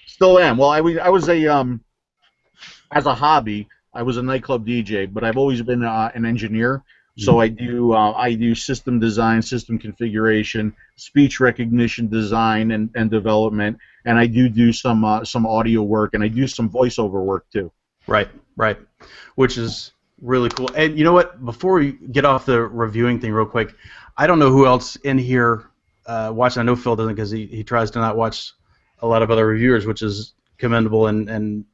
Still am. Well, I was as a hobby, I was a nightclub DJ, but I've always been an engineer. So I do system design, system configuration, speech recognition design and development, and I do some audio work, and I do some voiceover work too. Right, which is really cool. And you know what? Before we get off the reviewing thing real quick, I don't know who else in here watching. I know Phil doesn't because he tries to not watch a lot of other reviewers, which is commendable and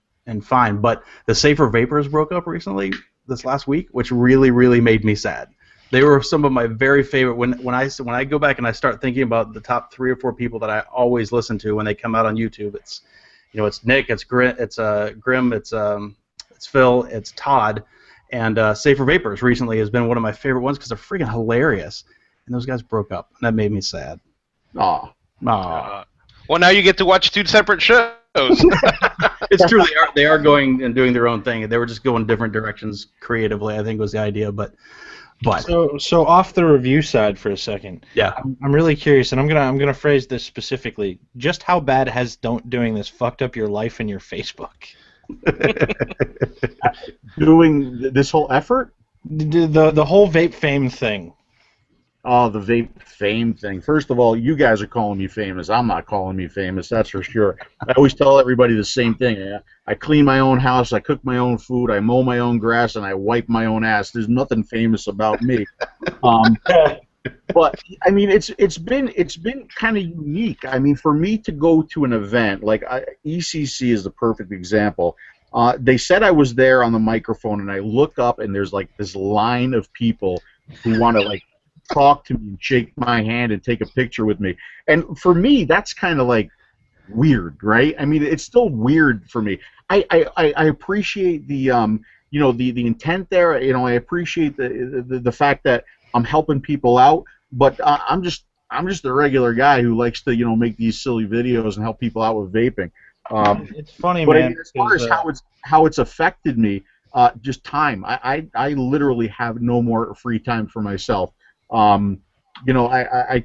fine. But the Safer Vapors broke up recently. This last week, which really, really made me sad. They were some of my very favorite. When I go back and I start thinking about the top 3 or 4 people that I always listen to when they come out on YouTube, it's Nick, it's Grim, it's Phil, it's Todd, and Safer Vapors recently has been one of my favorite ones because they're freaking hilarious. And those guys broke up, and that made me sad. Aw. Well, now you get to watch 2 separate shows. It's true. They are going and doing their own thing. They were just going different directions creatively, I think was the idea. But so off the review side for a second. Yeah. I'm really curious, and I'm gonna phrase this specifically. Just how bad has doing this fucked up your life and your Facebook? Doing this whole effort? The whole vape fame thing. Oh, the vape fame thing. First of all, you guys are calling me famous. I'm not calling me famous, that's for sure. I always tell everybody the same thing. I clean my own house, I cook my own food, I mow my own grass, and I wipe my own ass. There's nothing famous about me. But I mean, it's been kind of unique. I mean, for me to go to an event like ECC is the perfect example. They said I was there on the microphone, and I look up, and there's like this line of people who want to like talk to me and shake my hand and take a picture with me. And for me, that's kind of like weird, right? I mean, it's still weird for me. I appreciate the the intent there. I appreciate the fact that I'm helping people out, but I'm just a regular guy who likes to make these silly videos and help people out with vaping. It's funny, but man. As far as how it's affected me, just time. I literally have no more free time for myself. I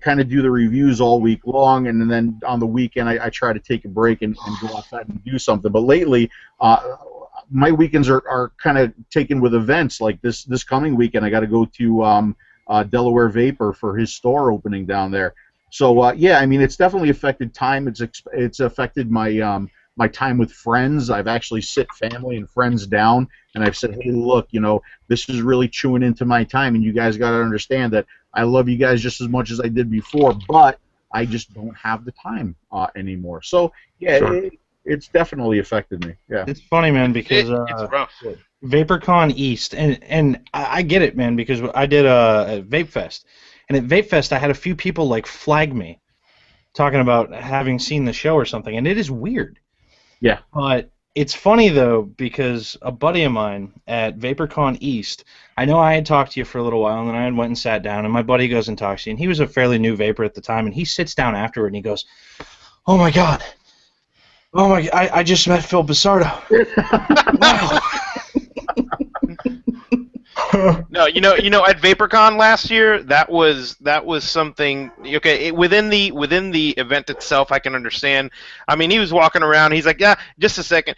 kind of do the reviews all week long, and then on the weekend I try to take a break and go outside and do something. But lately, my weekends are kind of taken with events. Like this coming weekend, I got to go to Delaware Vapor for his store opening down there. So yeah, I mean, it's definitely affected time. It's affected my my time with friends. I've actually sit family and friends down, and I've said, hey, look, this is really chewing into my time, and you guys got to understand that I love you guys just as much as I did before, but I just don't have the time anymore. So yeah, sure. It's definitely affected me. Yeah, it's funny, man, because it's rough. VaporCon East, and I get it, man, because I did a Vape Fest, and at Vape Fest I had a few people like flag me, talking about having seen the show or something, and it is weird. Yeah. But it's funny, though, because a buddy of mine at VaporCon East, I know I had talked to you for a little while, and then I went and sat down, and my buddy goes and talks to you, and he was a fairly new vapor at the time, and he sits down afterward, and he goes, oh, my God. Oh, my God. I just met Phil Busardo. Wow. No, at VaporCon last year, that was something. Okay, within the event itself, I can understand. I mean, he was walking around. He's like, yeah, just a second,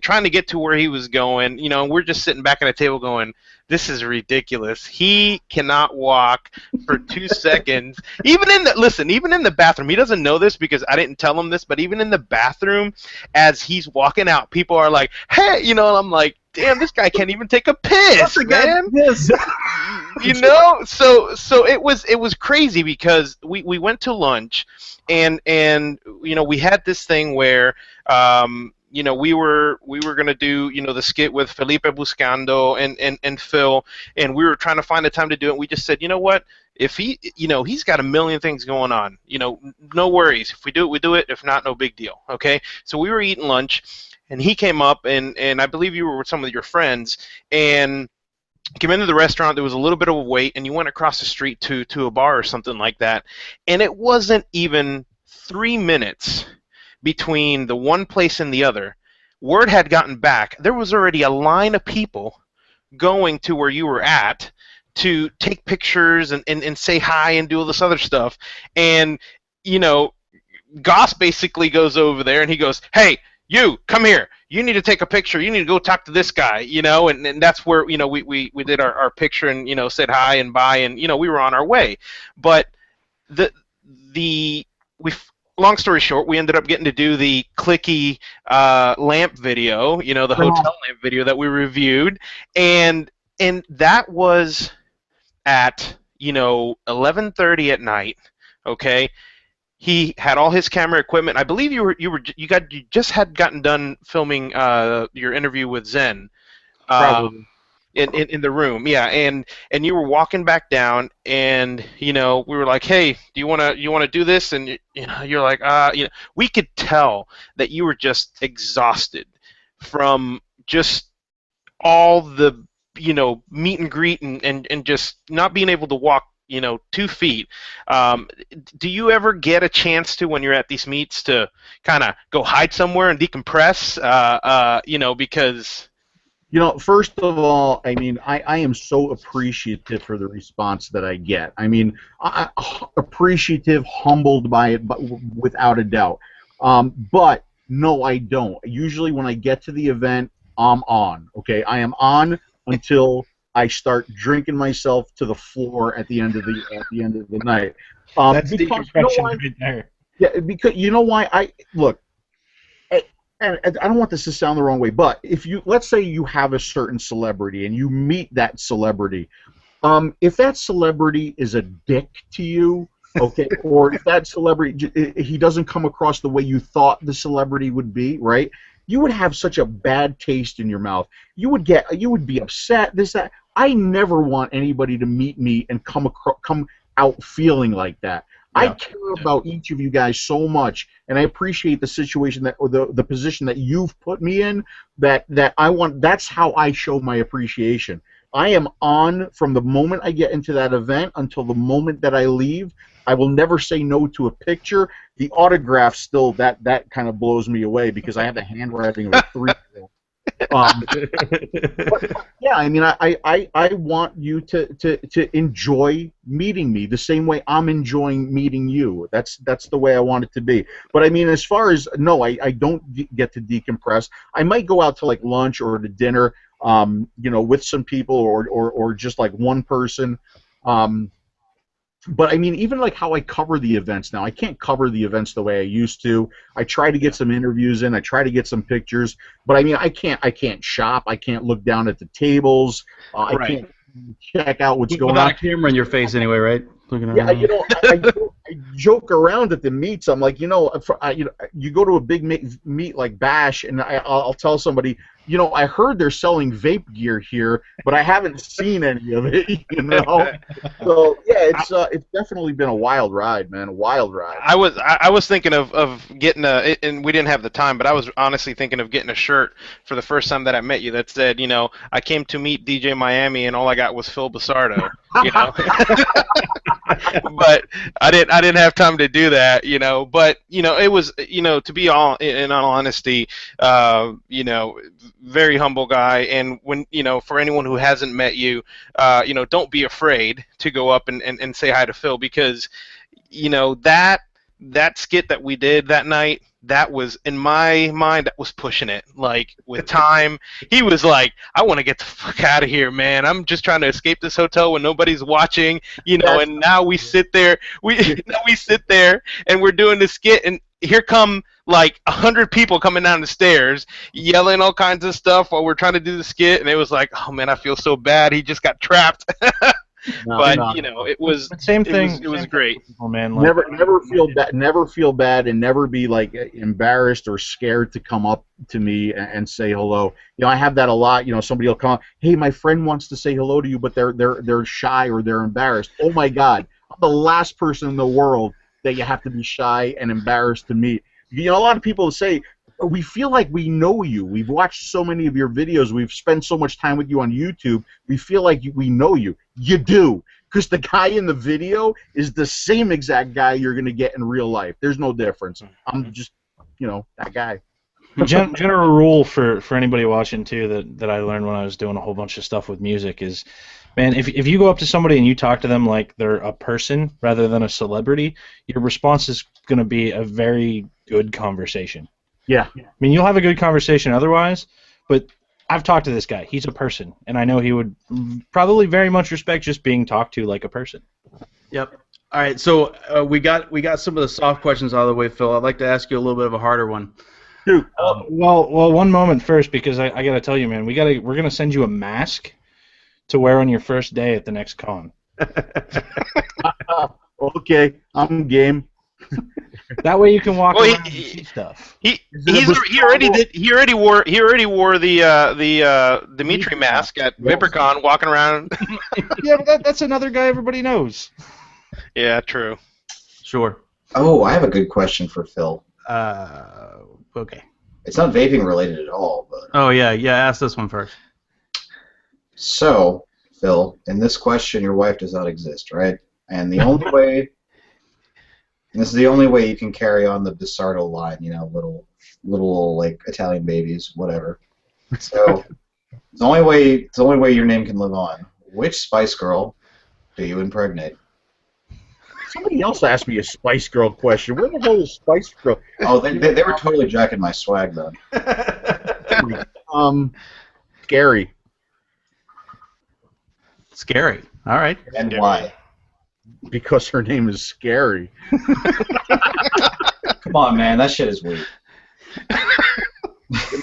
trying to get to where he was going. And we're just sitting back at a table going, this is ridiculous. He cannot walk for 2 seconds. Even in the bathroom, he doesn't know this because I didn't tell him this, but even in the bathroom, as he's walking out, people are like, hey, and I'm like, damn, this guy can't even take a piss, man. So it was crazy because we went to lunch, and we had this thing where we were gonna do the skit with Felipe Buscando and Phil, and we were trying to find a time to do it. And we just said, you know what? If he's got a million things going on, no worries. If we do it, we do it. If not, no big deal. Okay. So we were eating lunch. And he came up, and I believe you were with some of your friends, and came into the restaurant. There was a little bit of a wait, and you went across the street to a bar or something like that. And it wasn't even 3 minutes between the one place and the other. Word had gotten back. There was already a line of people going to where you were at to take pictures and say hi and do all this other stuff. And, Goss basically goes over there, and he goes, hey, you come here. You need to take a picture. You need to go talk to this guy, and that's where we did our picture and said hi and bye, and we were on our way. But long story short, we ended up getting to do the clicky lamp video, the hotel lamp video that we reviewed, and that was at 11:30 at night. Okay. He had all his camera equipment. I believe you just had gotten done filming your interview with Zen. Probably. in the room, yeah, and you were walking back down, and we were like, hey, do you wanna do this? And you're like, we could tell that you were just exhausted from just all the meet and greet and just not being able to walk 2 feet. Do you ever get a chance to, when you're at these meets, to kind of go hide somewhere and decompress? Because First of all, I mean, I am so appreciative for the response that I get. I mean, appreciative, humbled by it, but without a doubt. But no, I don't. Usually when I get to the event, I'm on. Okay, I am on until I start drinking myself to the floor at the end of the night. That's decompression right there. Yeah, because you know why? Look. And I don't want this to sound the wrong way, but let's say you have a certain celebrity and you meet that celebrity, if that celebrity is a dick to you, okay, or if that celebrity, he doesn't come across the way you thought the celebrity would be, right? You would have such a bad taste in your mouth. You would be upset. That. I never want anybody to meet me and come out feeling like that. Yeah. I care about each of you guys so much, and I appreciate the situation or the position that you've put me in. That's how I show my appreciation. I am on from the moment I get into that event until the moment that I leave. I will never say no to a picture. The autograph still that kind of blows me away because I have the handwriting of a 3-year-old. But, yeah, I mean, I want you to enjoy meeting me the same way I'm enjoying meeting you. That's the way I want it to be. But I mean, as far as I don't get to decompress. I might go out to like lunch or to dinner, with some people or just like one person. But I mean, even like how I cover the events now, I can't cover the events the way I used to. I try to get some interviews in, I try to get some pictures, but I mean, I can't shop, I can't look down at the tables, right. I can't check out what's going on. Without a camera in your face, anyway, right? Yeah, I joke around at the meets. I'm like, you go to a big meet like Bash, and I'll tell somebody, I heard they're selling vape gear here, but I haven't seen any of it. So yeah, it's definitely been a wild ride, man. A wild ride. I was thinking of getting and we didn't have the time, but I was honestly thinking of getting a shirt for the first time that I met you that said, I came to meet DJ Miami, and all I got was pbusardo. But I didn't have time to do that, But it was, to be in all honesty, very humble guy. And when for anyone who hasn't met you, don't be afraid to go up and say hi to Phil, because that skit that we did that night, that was, in my mind, that was pushing it. Like, with time, he was like, I want to get the fuck out of here, man. I'm just trying to escape this hotel when nobody's watching, and now we sit there, and we're doing this skit, and here come like 100 people coming down the stairs yelling all kinds of stuff while we're trying to do the skit, and it was like, oh man, I feel so bad. He just got trapped. It was same thing. It was great. People, man, never feel bad, and never be like embarrassed or scared to come up to me and say hello. I have that a lot. Somebody will come, hey, my friend wants to say hello to you, but they're shy or they're embarrassed. Oh my God, I'm the last person in the world that you have to be shy and embarrassed to meet. A lot of people say, we feel like we know you. We've watched so many of your videos. We've spent so much time with you on YouTube. We feel like we know you. You do, because the guy in the video is the same exact guy you're going to get in real life. There's no difference. I'm just, that guy. General rule for anybody watching, too, that I learned when I was doing a whole bunch of stuff with music is, man, if you go up to somebody and you talk to them like they're a person rather than a celebrity, your response is going to be a very good conversation. Yeah. I mean, you'll have a good conversation otherwise, but I've talked to this guy. He's a person, and I know he would probably very much respect just being talked to like a person. Yep. All right, so we got some of the soft questions out of the way, Phil. I'd like to ask you a little bit of a harder one. Dude. Well, one moment first, because I got to tell you, man, we're going to send you a mask to wear on your first day at the next con. Okay, I'm game. That way you can walk Well, around and see stuff. He already wore the Dimitri mask at ViperCon, walking around. Yeah, but that's another guy everybody knows. Yeah, true. Sure. Oh, I have a good question for Phil. Okay. It's not vaping related at all, but. Oh yeah. Ask this one first. So, Phil, in this question, your wife does not exist, right? And the only way. This is the only way you can carry on the pbusardo line, you know, little like Italian babies, whatever. So it's the only way your name can live on. Which Spice Girl do you impregnate? Somebody else asked me a Spice Girl question. Where the hell is Spice Girl? Oh, they were totally jacking my swag then. Scary. Scary. All right. And why? Because her name is Scary. Come on, man, that shit is weak.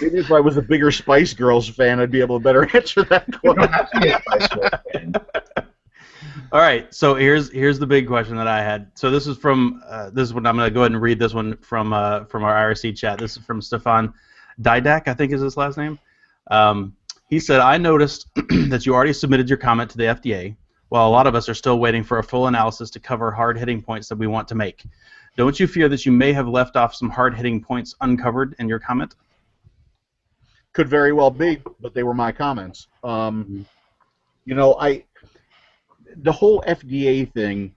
Maybe if I was a bigger Spice Girls fan, I'd be able to better answer that question. All right, so here's the big question that I had. So this is from this is what I'm going to go ahead and read this one from our IRC chat. This is from Stefan Didak, I think is his last name. He said, I noticed that you already submitted your comment to the FDA, while a lot of us are still waiting for a full analysis to cover hard-hitting points that we want to make. Don't you fear that you may have left off some hard-hitting points uncovered in your comment? Could very well be, but they were my comments. You know, the whole FDA thing,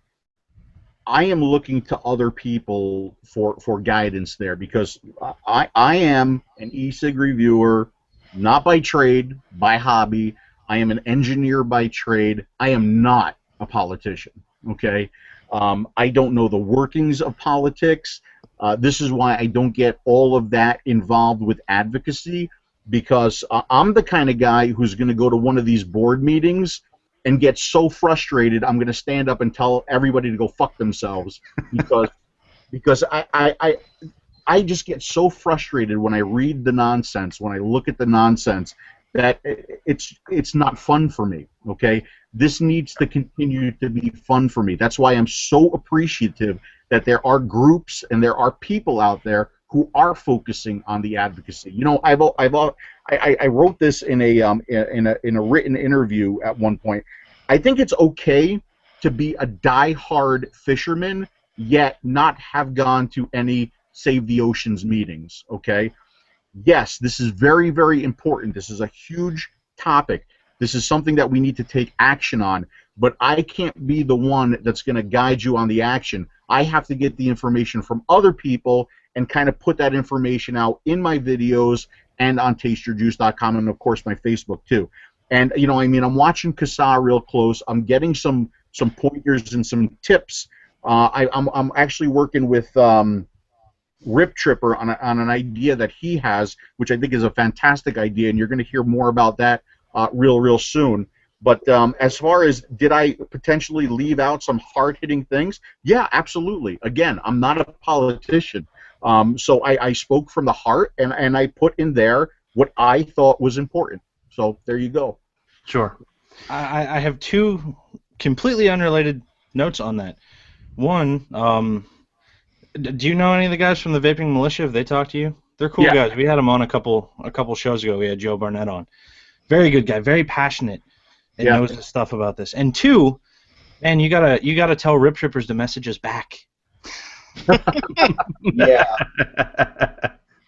I am looking to other people for guidance there, because I am an e-cig reviewer, not by trade, by hobby. I am an engineer by trade. I am not a politician, okay? I don't know the workings of politics. This is why I don't get all of that involved with advocacy, because I'm the kind of guy who's going to go to one of these board meetings and get so frustrated I'm going to stand up and tell everybody to go fuck themselves, because I just get so frustrated when I read the nonsense, when I look at the nonsense, that it's not fun for me, okay? This needs to continue to be fun for me. That's why I'm so appreciative that there are groups and there are people out there who are focusing on the advocacy. You know, I wrote this in a written interview at one point. I think it's okay to be a die-hard fisherman, yet not have gone to any Save the Oceans meetings, okay? Yes, this is very, very important. This is a huge topic. This is something that we need to take action on, but I can't be the one that's going to guide you on the action. I have to get the information from other people and kind of put that information out in my videos and on tasteyourjuice.com, and of course my Facebook too. And you know, I mean, I'm watching Kasa real close. I'm getting some pointers and some tips. I'm actually working with Rip Tripper on an idea that he has, which I think is a fantastic idea, and you're going to hear more about that real soon. But as far as did I potentially leave out some hard-hitting things? Yeah, absolutely. Again, I'm not a politician. So I spoke from the heart, and I put in there what I thought was important. So there you go. Sure. I have two completely unrelated notes on that. One, do you know any of the guys from the Vaping Militia? Have they talked to you? They're cool guys. We had them on a couple shows ago. We had Joe Barnett on. Very good guy. Very passionate. And knows his stuff about this. And two, man, you gotta tell Rip Trippers to message us back. Yeah.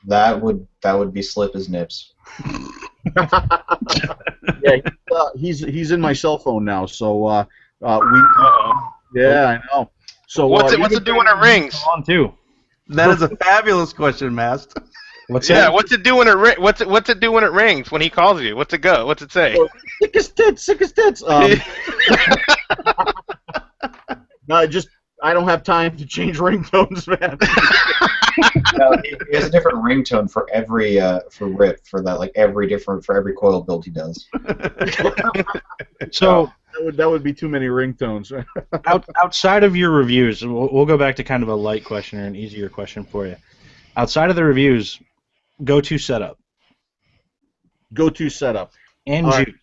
That would be slip as nips. Yeah, he's in my cell phone now, so yeah, I know. So what's it doing at rings? On too. That is a fabulous question, Mast. What's that? What's it doing at what's it doing at rings when he calls you? What's it go? What's it say? Sick as tits. No, I don't have time to change ringtones, man. No, he has a different ringtone for every for Rip, for every coil build he does. So that would be too many ringtones. outside of your reviews, we'll go back to kind of a light question or an easier question for you. Outside of the reviews, go-to setup. Go-to setup. And right. juice.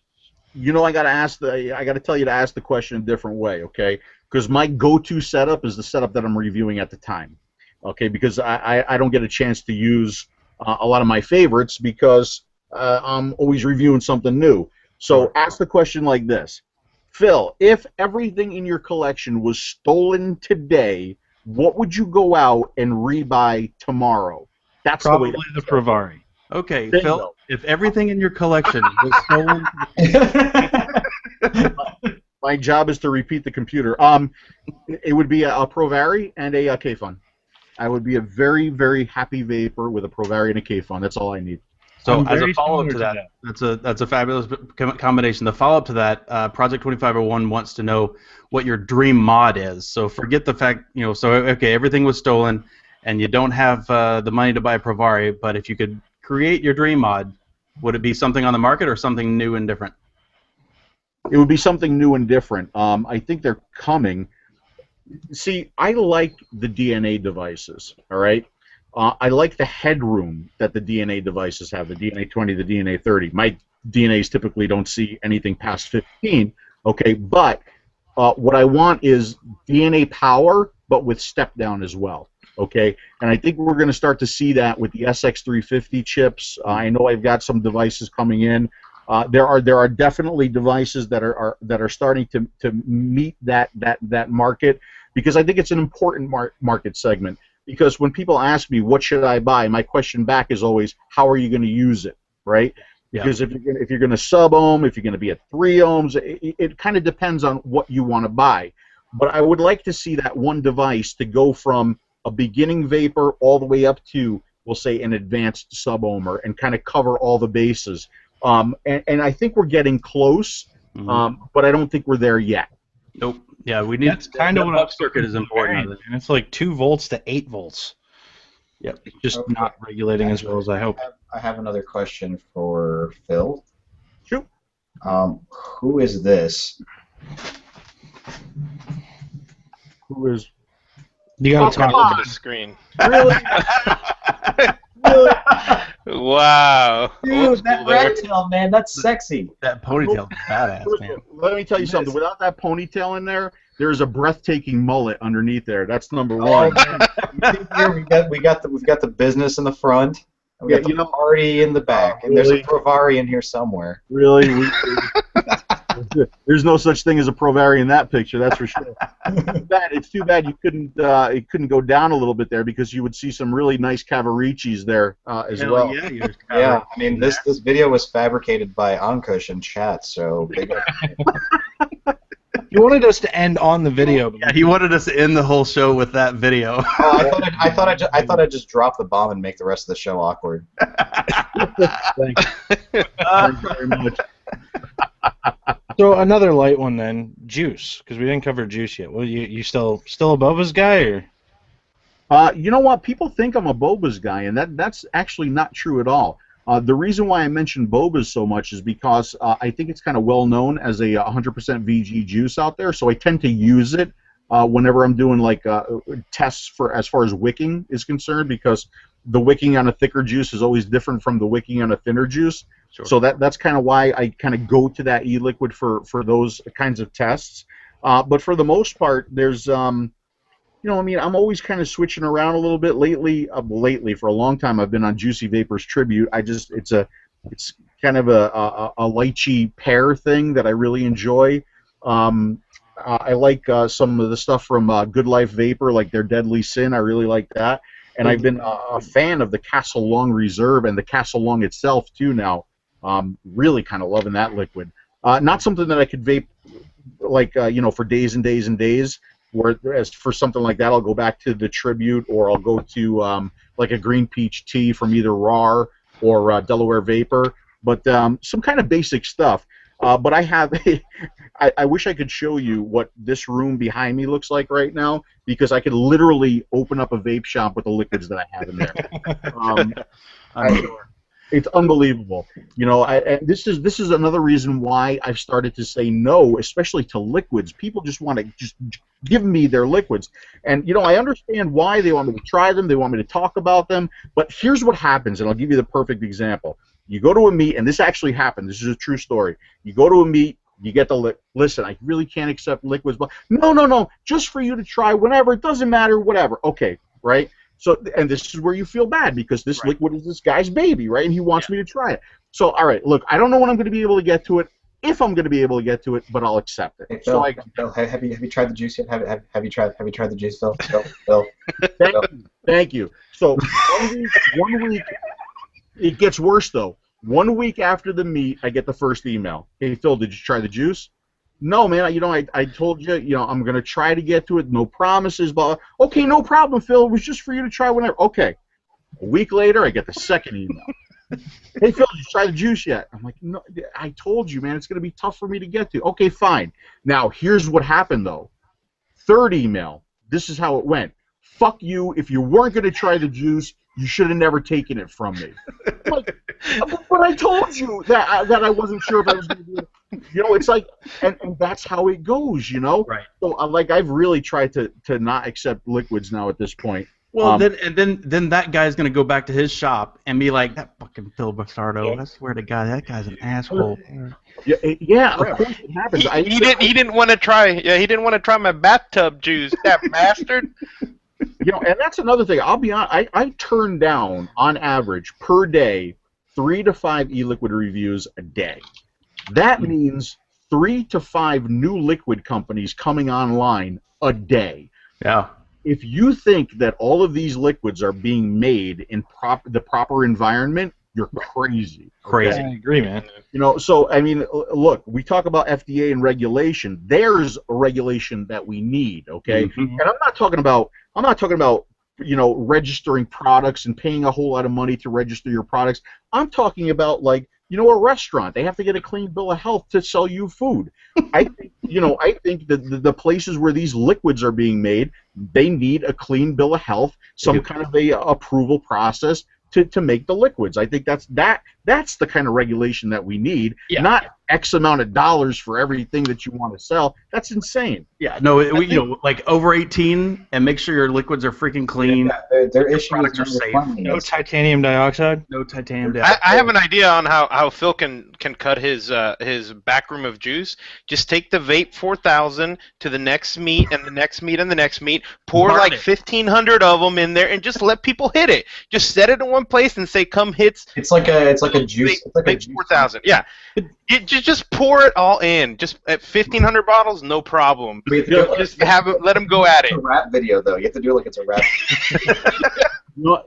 You know, I gotta tell you to ask the question a different way, okay? Because my go-to setup is the setup that I'm reviewing at the time. Okay, because I don't get a chance to use a lot of my favorites because I'm always reviewing something new. So ask the question like this. Phil, if everything in your collection was stolen today, what would you go out and rebuy tomorrow? That's Probably the way. the Pravari. Okay, Bingo. Phil, if everything in your collection was stolen... My job is to repeat the computer. It would be a Provari and a K-Fun. I would be a very, very happy vapor with a Provari and a K-Fun. That's all I need. So as a follow-up to that, that's a fabulous combination. The follow-up to that, Project 2501 wants to know what your dream mod is. So forget the fact, so okay, everything was stolen, and you don't have the money to buy a Provari, but if you could create your dream mod, would it be something on the market or something new and different? It would be something new and different. I think they're coming. See, I like the DNA devices, all right? I like the headroom that the DNA devices have, the DNA 20, the DNA 30. My DNAs typically don't see anything past 15, okay? But what I want is DNA power, but with step down as well, okay? And I think we're going to start to see that with the SX350 chips. I know I've got some devices coming in. There are definitely devices that are starting to meet that market, because I think it's an important market segment. Because when people ask me what should I buy, my question back is always, how are you going to use it, right? Yeah. Because if you're going to sub-ohm, if you're going to be at 3 ohms, it kind of depends on what you want to buy. But I would like to see that one device to go from a beginning vapor all the way up to, we'll say, an advanced sub-ohmer and kind of cover all the bases. And I think we're getting close, but I don't think we're there yet. Nope. Yeah, we need. That's kind of what buck circuit is important. And it's like 2 volts to 8 volts. Yep. It's just not regulating as well as I hope. I have another question for Phil. Sure. Who is this? Who is? You got to Come talk over the screen. Really? Really? Wow. Dude, that rat tail, man, that's sexy. That ponytail is badass, man. Let me tell you something. Without that ponytail in there, there's a breathtaking mullet underneath there. That's number one. Here we've got the business in the front. And we got the party in the back, and there's a Provari in here somewhere. Really? There's no such thing as a Provari in that picture, that's for sure. It's too bad you couldn't it couldn't go down a little bit there, because you would see some really nice Cavaricis there as well. Yeah, I mean this video was fabricated by Ankush in chat, so big up. You wanted us to end on the video. Yeah, he wanted us to end the whole show with that video. Oh, I thought I'd just drop the bomb and make the rest of the show awkward. Thanks. Thanks very much. So another light one then, juice, because we didn't cover juice yet. Well, you still a Boba's guy, or? You know what? People think I'm a Boba's guy, and that's actually not true at all. The reason why I mention Boba's so much is because I think it's kind of well known as a 100% VG juice out there, so I tend to use it whenever I'm doing like tests for as far as wicking is concerned, because the wicking on a thicker juice is always different from the wicking on a thinner juice. Sure. So that's kind of why I kind of go to that e-liquid for those kinds of tests. But for the most part, there's I mean, I'm always kind of switching around a little bit lately. Lately, for a long time, I've been on Juicy Vapors Tribute. It's kind of a lychee pear thing that I really enjoy. I like some of the stuff from Good Life Vapor, like their Deadly Sin. I really like that. And I've been a fan of the Castle Long Reserve and the Castle Long itself too now. Really kind of loving that liquid. Not something that I could vape like for days and days and days. Whereas for something like that, I'll go back to the Tribute, or I'll go to like a Green Peach Tea from either RAR or Delaware Vapor. But some kind of basic stuff. But I have, I wish I could show you what this room behind me looks like right now, because I could literally open up a vape shop with the liquids that I have in there. It's unbelievable. This is another reason why I've started to say no, especially to liquids. People just want to just give me their liquids. And, I understand why they want me to try them, they want me to talk about them, but here's what happens, and I'll give you the perfect example. You go to a meet, and this actually happened. This is a true story. You go to a meet, you get the listen, I really can't accept liquids. But no, just for you to try whenever. It doesn't matter, whatever. Okay, right? So, and this is where you feel bad because this liquid is this guy's baby, right? And he wants me to try it. So, all right, look, I don't know when I'm going to be able to get to it, if I'm going to be able to get to it, but I'll accept it. Hey, Phil, have you tried the juice yet? Have you tried the juice, Phil? Thank you. So 1 week, it gets worse though. 1 week after the meet, I get the first email. Hey Phil, did you try the juice? No, man. I told you, I'm going to try to get to it. No promises, but okay, no problem, Phil. It was just for you to try whenever. Okay. A week later, I get the second email. Hey, Phil, did you try the juice yet? I'm like, no, I told you, man. It's going to be tough for me to get to. Okay, fine. Now, here's what happened, though. Third email. This is how it went. Fuck you. If you weren't going to try the juice, you should have never taken it from me. Like, but I told you that I wasn't sure if I was going to do it. It's like, and that's how it goes, Right. So, like, I've really tried to not accept liquids now at this point. Well, then that guy's gonna go back to his shop and be like, that fucking Phil Bastardo. I swear to God, that guy's an asshole. Yeah, of course it happens. He didn't want to try. Yeah, he didn't want to try my bathtub juice. That bastard. And that's another thing. I'll be honest. I turn down on average per day 3 to 5 e-liquid reviews a day. That means 3 to 5 new liquid companies coming online a day. Yeah. If you think that all of these liquids are being made in the proper environment, you're crazy. Crazy. I agree, man. So I mean, look, we talk about FDA and regulation. There's a regulation that we need, okay? Mm-hmm. And I'm not talking about registering products and paying a whole lot of money to register your products. I'm talking about like a restaurant. They have to get a clean bill of health to sell you food. I think that the places where these liquids are being made, they need a clean bill of health, some kind of a approval process to make the liquids. I think that's the kind of regulation that we need, not X amount of dollars for everything that you want to sell. That's insane. Yeah, no, like over 18 and make sure your liquids are freaking clean. Yeah, their issues are safe. No titanium dioxide. No titanium dioxide. I have an idea on how Phil can cut his back room of juice. Just take the vape 4000 to the next meet and the next meet and the next meet. Pour like 1,500 of them in there and just let people hit it. Just set it in one place and say, "Come hits." It's like a juice. It's like a juice 4000. Yeah. Just pour it all in. Just at 1,500 bottles, no problem. Just let them go at it. It's a rap video, though. You have to do it like it's a rap.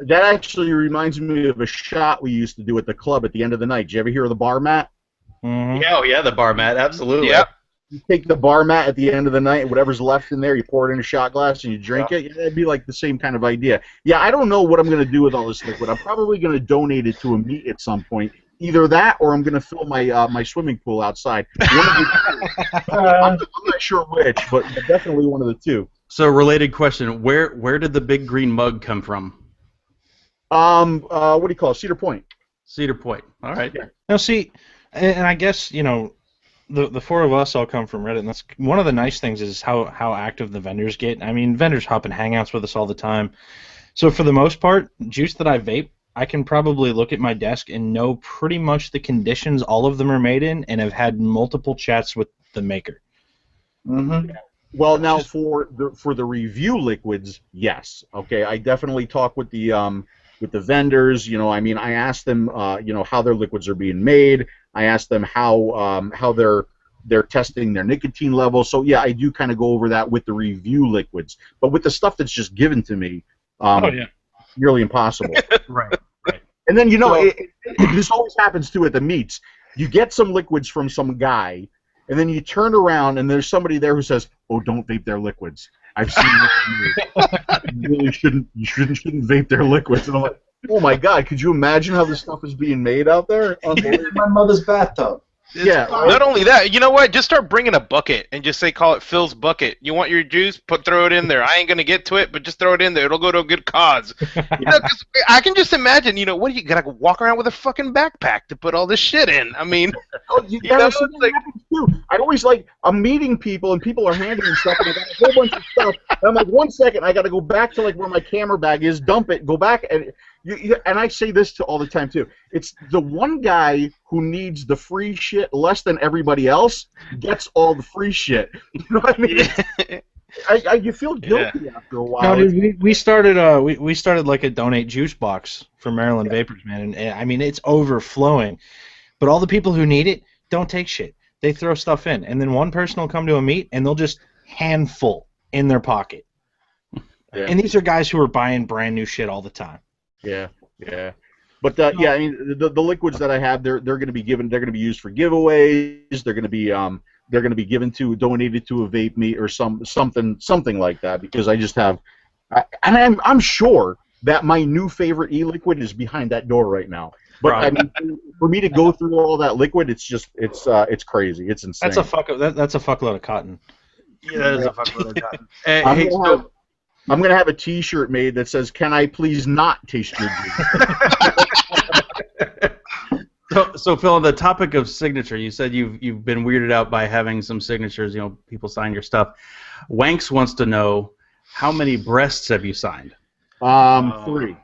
That actually reminds me of a shot we used to do at the club at the end of the night. Did you ever hear of the bar mat? Mm-hmm. Yeah, the bar mat, absolutely. Yep. You take the bar mat at the end of the night, whatever's left in there, you pour it in a shot glass and you drink it. Yeah, that'd be like the same kind of idea. Yeah, I don't know what I'm going to do with all this liquid. I'm probably going to donate it to a meet at some point. Either that, or I'm going to fill my my swimming pool outside. I'm not sure which, but definitely one of the two. So, related question: Where did the big green mug come from? What do you call it? Cedar Point. Cedar Point. All right. Yeah. Now, see, and I guess the four of us all come from Reddit, and that's one of the nice things is how active the vendors get. I mean, vendors hop in Hangouts with us all the time. So for the most part, juice that I vape, I can probably look at my desk and know pretty much the conditions all of them are made in, and have had multiple chats with the maker. Mm-hmm. Well, now for the review liquids, yes. Okay, I definitely talk with the vendors. I mean, I ask them, how their liquids are being made. I ask them how they're testing their nicotine levels. So yeah, I do kind of go over that with the review liquids. But with the stuff that's just given to me, nearly impossible. Right. And then this always happens too at the meets. You get some liquids from some guy, and then you turn around and there's somebody there who says, "Oh, don't vape their liquids. I've seen this. You really shouldn't vape their liquids." And I'm like, oh my God, could you imagine how this stuff is being made out there? In my mother's bathtub. Not only that, you know what? Just start bringing a bucket and just call it Phil's bucket. You want your juice? Throw it in there. I ain't gonna get to it, but just throw it in there. It'll go to a good cause. Cause I can just imagine. What do you gotta walk around with a fucking backpack to put all this shit in? I mean, I always I'm meeting people and people are handing me stuff and I got a whole bunch of stuff. And I'm like, 1 second, I gotta go back to where my camera bag is, dump it, go back and. And I say this all the time too. It's the one guy who needs the free shit less than everybody else gets all the free shit. You know what I mean? you feel guilty after a while. No, dude, we started we started like a donate juice box for Maryland Vapors, man, and I mean it's overflowing. But all the people who need it don't take shit. They throw stuff in, and then one person will come to a meet and they'll just handful in their pocket. Yeah. And these are guys who are buying brand new shit all the time. Yeah. But yeah, I mean the liquids that I have, they're going to be given. They're going to be used for giveaways. They're going to be donated to a vape meet or something like that, because I just have, and I'm sure that my new favorite e-liquid is behind that door right now. But right. I mean, for me to go through all that liquid, it's crazy. It's insane. That's a fuckload of cotton. Yeah, that is a fuckload of cotton. I'm gonna have a T-shirt made that says, "Can I please not taste your juice?" So Phil, on the topic of signature, you said you've been weirded out by having some signatures. You know, people sign your stuff. Wanks wants to know, how many breasts have you signed? 3.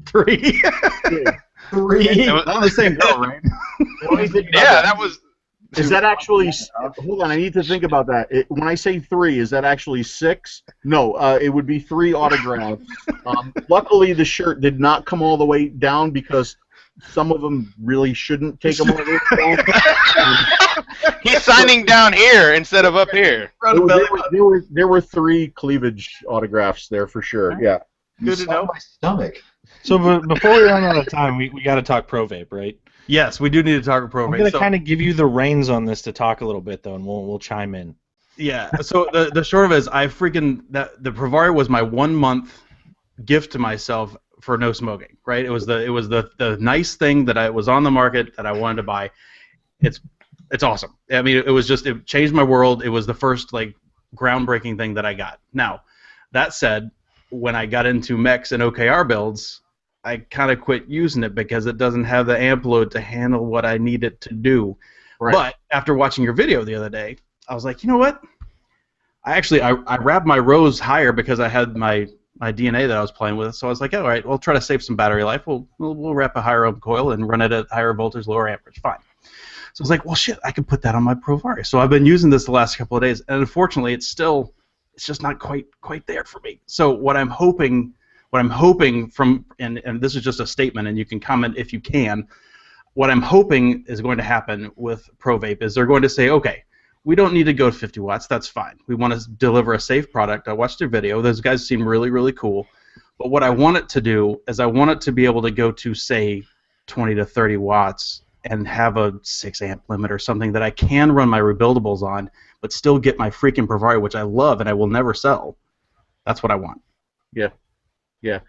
3. Yeah. 3. Not the same girl, right? Yeah, that was. Is that actually? Hold on, I need to think about that. When I say 3, is that actually 6? No, it would be 3 autographs. Luckily, the shirt did not come all the way down, because some of them really shouldn't take them all the way down. He's signing down here instead of up here. There were 3 cleavage autographs there for sure. Yeah. Good to know. My stomach. So before we run out of time, we got to talk Pro Vape, right? Yes, we do need to talk Pro Vape. I'm going to kind of give you the reins on this to talk a little bit, though, and we'll chime in. Yeah. So the short of it is, the Provari was my 1-month gift to myself for no smoking. Right. It was the nice thing that was on the market that I wanted to buy. It's awesome. I mean, it changed my world. It was the first groundbreaking thing that I got. Now, that said, when I got into mechs and OKR builds, I kind of quit using it because it doesn't have the amp load to handle what I need it to do. Right. But after watching your video the other day, I was like, you know what? I wrapped my rows higher because I had my DNA that I was playing with. So I was like, all right, we'll try to save some battery life. We'll wrap a higher ohm coil and run it at higher voltage, lower amperage. Fine. So I was like, well, shit, I can put that on my Provari. So I've been using this the last couple of days, and unfortunately, it's just not quite there for me. So what I'm hoping from, and this is just a statement, and you can comment if you can, what I'm hoping is going to happen with Pro Vape is they're going to say, okay, we don't need to go to 50 watts, that's fine. We want to deliver a safe product. I watched their video. Those guys seem really, really cool. But what I want it to do is I want it to be able to go to, say, 20 to 30 watts and have a 6 amp limit or something that I can run my rebuildables on, but still get my freaking Provari, which I love and I will never sell. That's what I want. Yeah. Yeah.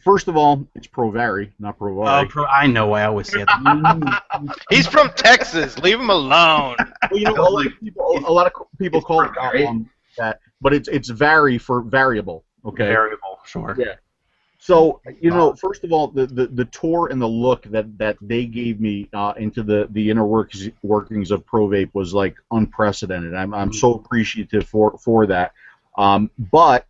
First of all, it's Provari, not Provari. I know. I always say that. He's from Texas. Leave him alone. Well, you know, a lot of people call it that, but it's vary for variable. Okay. Variable, sure. Yeah. So, you know, first of all, the tour and the look that they gave me into the inner workings of Pro Vape was like unprecedented. I'm so appreciative for that. But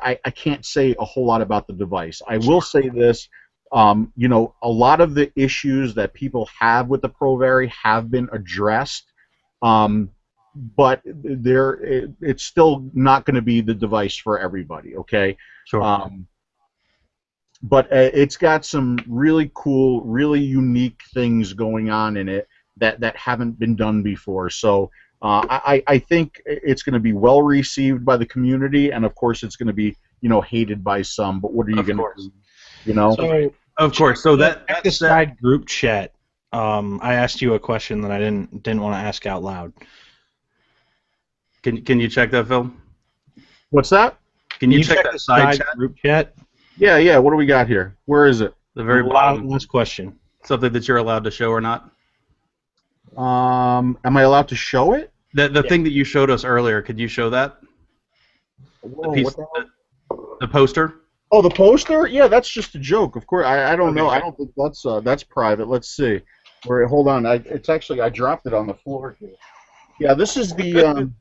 I can't say a whole lot about the device. I will say this, you know, a lot of the issues that people have with the Provari have been addressed, but it's still not going to be the device for everybody, okay? Sure. But it's got some really cool, really unique things going on in it that haven't been done before. So I think it's going to be well received by the community, and of course it's going to be, you know, hated by some. But what are you going to do? You know. So, of course. So that the side group chat. I asked you a question that I didn't want to ask out loud. Can you check that, Phil? What's that? Can you check that side chat? Group chat? Yeah. What do we got here? Where is it? The very bottom. Last question. Something that you're allowed to show or not? Am I allowed to show it? The thing that you showed us earlier, could you show that? Whoa, the poster? Oh, the poster? Yeah, that's just a joke. Of course, I don't know. I don't think that's private. Let's see. Hold on. It's actually, I dropped it on the floor here. Yeah, this is the.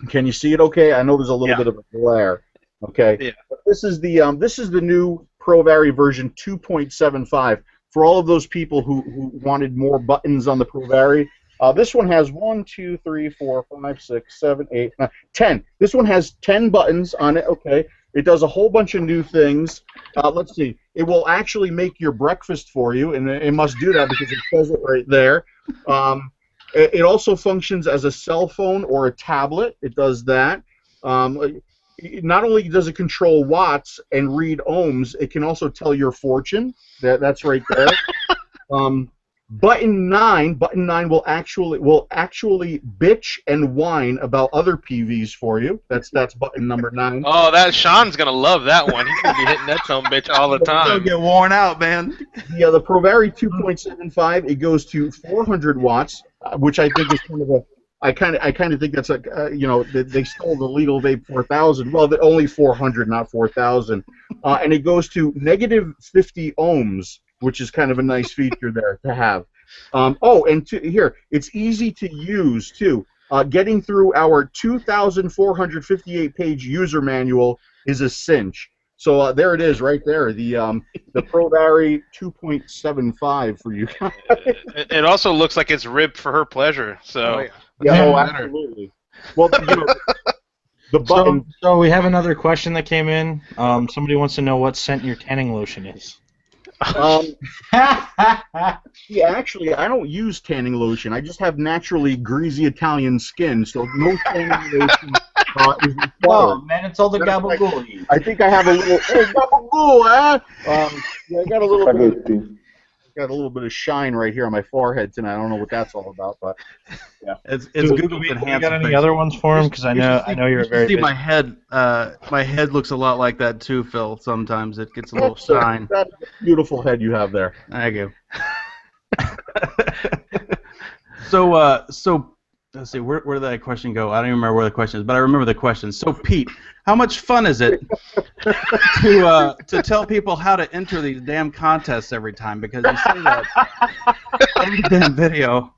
Can you see it? Okay, I know there's a little bit of a glare. Okay. Yeah. But this is the new Provari version 2.75. For all of those people who wanted more buttons on the Provari, This one has 1, 2, 3, 4, 5, 6, 7, 8, 9, 10. This one has 10 buttons on it. Okay. It does a whole bunch of new things. Let's see. It will actually make your breakfast for you, and it must do that because it says it right there. It also functions as a cell phone or a tablet. It does that. Not only does it control watts and read ohms, it can also tell your fortune. That's right there. Button 9 will actually bitch and whine about other PVs for you. That's button number 9. Oh, Sean's gonna love that one. He's gonna be hitting that son of a bitch all the time. Don't get worn out, man. Yeah, the ProVary 2.75, it goes to 400 watts, which I think is kind of a. I kind of think that's they stole the legal vape 4000. Well, only 400, not 4000, and it goes to negative 50 ohms, which is kind of a nice feature there to have. Here, it's easy to use too. Getting through our 2,458-page user manual is a cinch. So there it is, right there. The ProVary 2.75 for you guys. It also looks like it's ribbed for her pleasure. So absolutely. Well, the button. So we have another question that came in. Somebody wants to know what scent your tanning lotion is. Actually, I don't use tanning lotion. I just have naturally greasy Italian skin, so no tanning lotion is required. Oh, man, it's all the gabagool. I think I have a little gabagool, I got a little bit of shine right here on my forehead tonight. I don't know what that's all about, but yeah. It's Google you got any other ones for him? Because I know you're very busy. My head looks a lot like that too, Phil. Sometimes it gets a little shine. That's a beautiful head you have there. Thank you. So let's see, where did that question go? I don't even remember where the question is, but I remember the question. So Pete, how much fun is it to tell people how to enter these damn contests every time? Because you say that every damn video.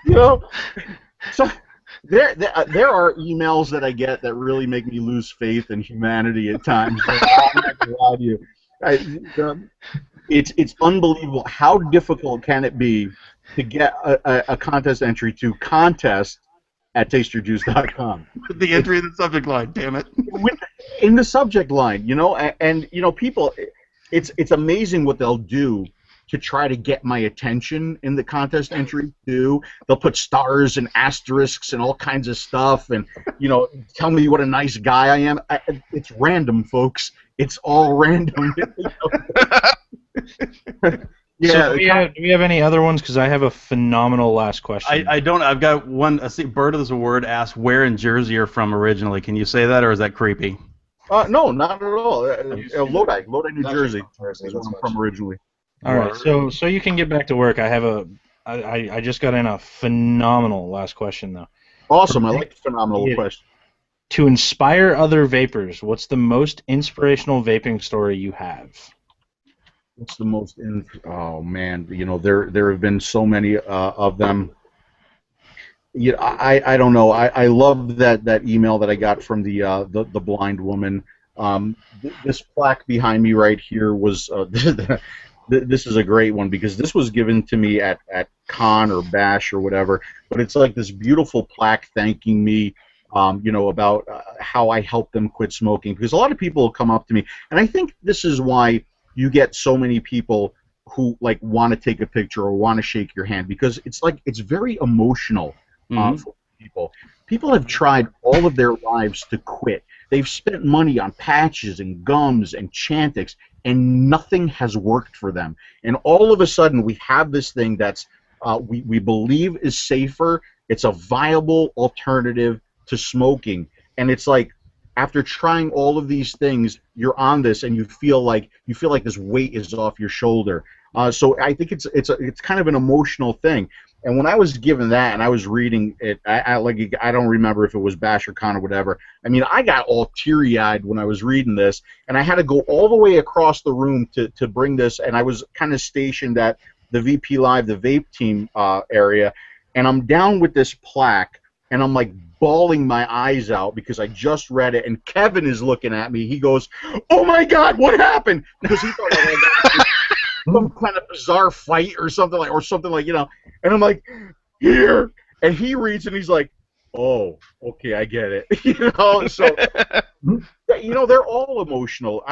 So there are emails that I get that really make me lose faith in humanity at times. I'm not gonna lie to you. It's unbelievable. How difficult can it be to get a contest entry to contest@tasteyourjuice.com? The entry in the subject line, damn it. In the subject line, and people, it's amazing what they'll do to try to get my attention in the contest entry too. They'll put stars and asterisks and all kinds of stuff, and tell me what a nice guy I am. It's random, folks. It's all random. Yeah. So do we have any other ones? Because I have a phenomenal last question. I don't. I've got one. Bird is a word. Asked where in Jersey you're from originally. Can you say that, or is that creepy? No, not at all. Lodi, New Jersey is where I'm from originally. All right. So you can get back to work. I just got in a phenomenal last question though. Awesome. I like the phenomenal question. To inspire other vapors, what's the most inspirational vaping story you have? What's the most? Oh man, there have been so many of them. I don't know. I love that email that I got from the blind woman. This plaque behind me right here was. This is a great one because this was given to me at Con or Bash or whatever. But it's like this beautiful plaque thanking me. About how I helped them quit smoking, because a lot of people come up to me, and I think this is why you get so many people who want to take a picture or want to shake your hand, because it's very emotional for people. People have tried all of their lives to quit. They've spent money on patches and gums and Chantix, and nothing has worked for them. And all of a sudden, we have this thing that's we believe is safer. It's a viable alternative to smoking, and it's like after trying all of these things, you're on this, and you feel like this weight is off your shoulder. So I think it's kind of an emotional thing. And when I was given that, and I was reading it, I don't remember if it was Bash or Con or whatever. I mean, I got all teary-eyed when I was reading this, and I had to go all the way across the room to bring this. And I was kind of stationed at the VP Live, the vape team area, and I'm down with this plaque, and I'm like bawling my eyes out because I just read it, and Kevin is looking at me. He goes, "Oh my God, what happened?" Because he thought I had some kind of bizarre fight or something like, and I'm like, here, and he reads and he's like, oh, okay, I get it. So they're all emotional.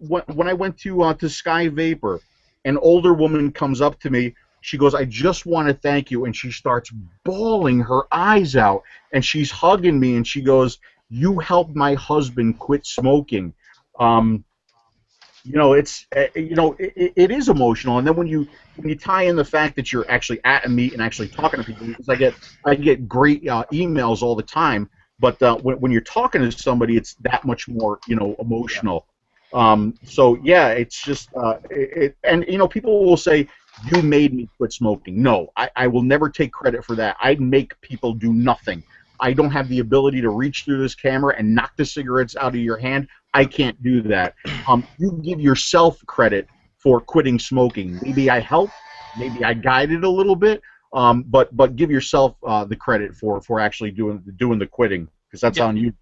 When I went to Sky Vapor, an older woman comes up to me. She goes, I just want to thank you, and she starts bawling her eyes out, and she's hugging me, and she goes, you helped my husband quit smoking. It is emotional, and then when you tie in the fact that you're actually at a meet and actually talking to people, because I get great emails all the time, but when you're talking to somebody, it's that much more emotional. So yeah, it's just and people will say you made me quit smoking. No, I will never take credit for that. I make people do nothing. I don't have the ability to reach through this camera and knock the cigarettes out of your hand. I can't do that. You give yourself credit for quitting smoking. Maybe I helped, maybe I guided a little bit, but give yourself the credit for actually doing the quitting, because that's on you.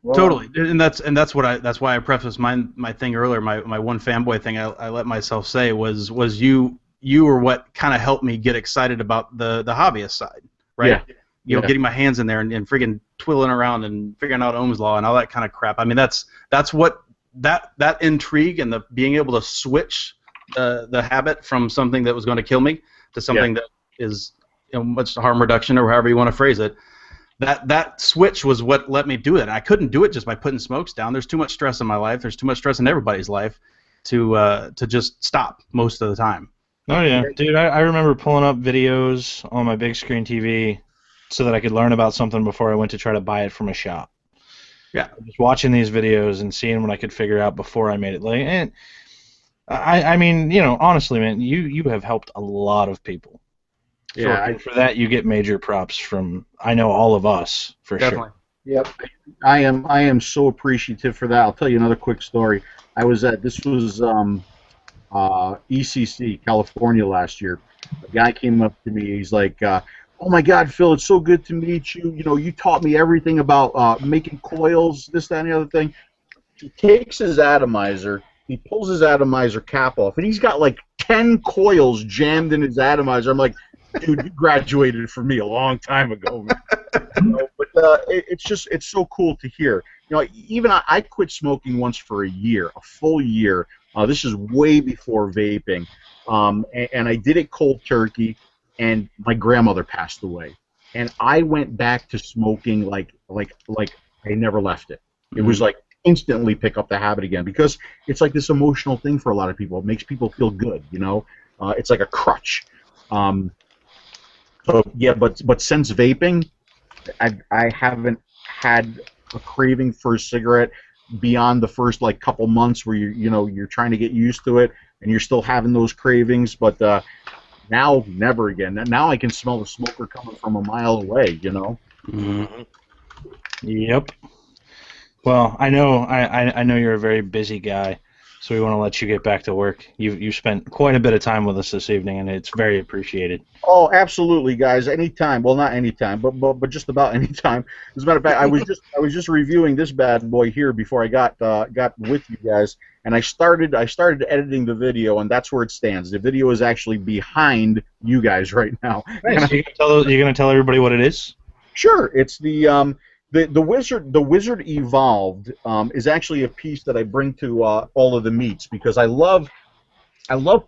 Well, totally, and that's why I prefaced my thing earlier. My one fanboy thing I let myself say was you were what kind of helped me get excited about the hobbyist side, right? Yeah. Getting my hands in there and friggin' twiddling around and figuring out Ohm's law and all that kind of crap. I mean, that's what that intrigue and the being able to switch the habit from something that was going to kill me to something that is much harm reduction, or however you want to phrase it. That switch was what let me do it. I couldn't do it just by putting smokes down. There's too much stress in my life. There's too much stress in everybody's life to just stop most of the time. Oh yeah, dude. I remember pulling up videos on my big screen TV so that I could learn about something before I went to try to buy it from a shop. Yeah, just watching these videos and seeing what I could figure out before I made it. And I mean, honestly, man, you have helped a lot of people. Yeah, for that you get major props from all of us for Definitely. Sure. Yep, I am so appreciative for that. I'll tell you another quick story. This was ECC California last year. A guy came up to me. He's like, "Oh my God, Phil, it's so good to meet you. You taught me everything about making coils, this, that, and the other thing." He takes his atomizer. He pulls his atomizer cap off, and he's got like 10 coils jammed in his atomizer. I'm like, dude, you graduated from me a long time ago, man. But it's so cool to hear. Even I quit smoking once for a full year. This is way before vaping, and I did it cold turkey. And my grandmother passed away, and I went back to smoking like I never left it. It was like instantly pick up the habit again, because it's like this emotional thing for a lot of people. It makes people feel good, It's like a crutch. So yeah, but since vaping, I haven't had a craving for a cigarette beyond the first couple months where you're trying to get used to it and you're still having those cravings, but now never again. Now I can smell the smoker coming from a mile away, Mm-hmm. Yep. Well, I know you're a very busy guy, so we want to let you get back to work. You've spent quite a bit of time with us this evening, and it's very appreciated. Oh, absolutely, guys. Anytime. Well, not anytime, but just about any time. As a matter of fact, I was just reviewing this bad boy here before I got with you guys, and I started editing the video, and that's where it stands. The video is actually behind you guys right now. Nice. You're gonna tell everybody what it is? Sure. It's the Wizard Evolved is actually a piece that I bring to all of the meets, because I love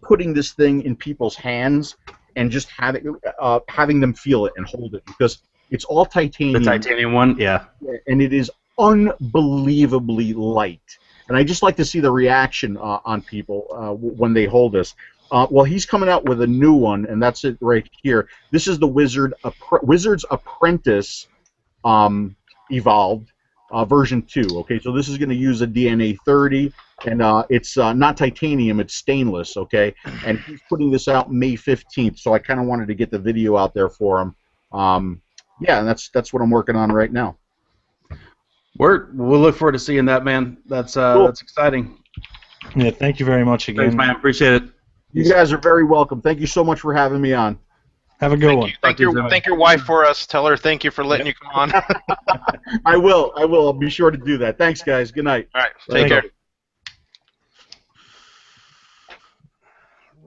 putting this thing in people's hands and just having them feel it and hold it, because it's all titanium. The titanium one, yeah. And it is unbelievably light. And I just like to see the reaction on people when they hold this. Well, he's coming out with a new one, and that's it right here. This is the Wizard's Apprentice Evolved version 2. Okay, so this is going to use a DNA 30, and it's not titanium, it's stainless. Okay, and he's putting this out May 15th, so I kind of wanted to get the video out there for him. Yeah, and that's what I'm working on right now. We'll look forward to seeing that, man. That's Cool. That's exciting. Yeah, thank you very much again. Thanks, man. Appreciate it. You guys are very welcome. Thank you so much for having me on. Have a good one. Thank your wife for us. Tell her thank you for letting you come on. I will. I'll be sure to do that. Thanks, guys. Good night. All right. Take care.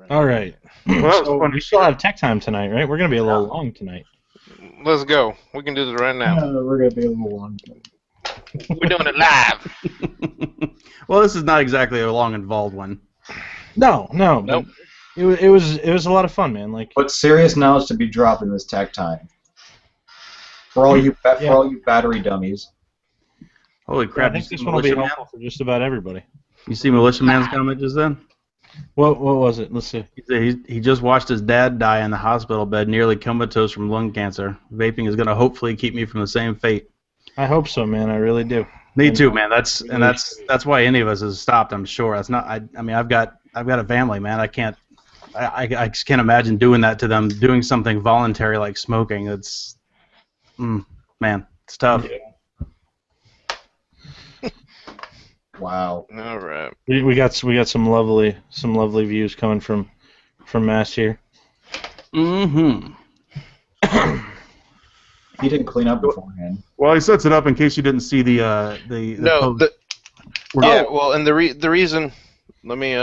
All right. Well, So we still have tech time tonight, right? We're going to be a little long tonight. let's go. We can do this right now. We're gonna be a little long. We're doing it live. Well, this is not exactly a long, involved one. No. Nope. It was a lot of fun, man. Like, But serious knowledge to be dropped in this TechTime. For all you battery dummies. Holy crap! I think this one will be helpful for just about everybody. You see Militia Man's comment just then? What was it? Let's see. He just watched his dad die in the hospital bed, nearly comatose from lung cancer. Vaping is going to hopefully keep me from the same fate. I hope so, man. I really do. Me too, man. That's why any of us has stopped. I'm sure. That's not. I mean, I've got a family, man. I just can't imagine doing that to them. Doing something voluntary like smoking. It's, man, it's tough. Yeah. Wow. All right. We got some lovely views coming from Mass here. Mm-hmm. He didn't clean up beforehand. Well, he sets it up in case you didn't see the post. Well, and the reason. Let me.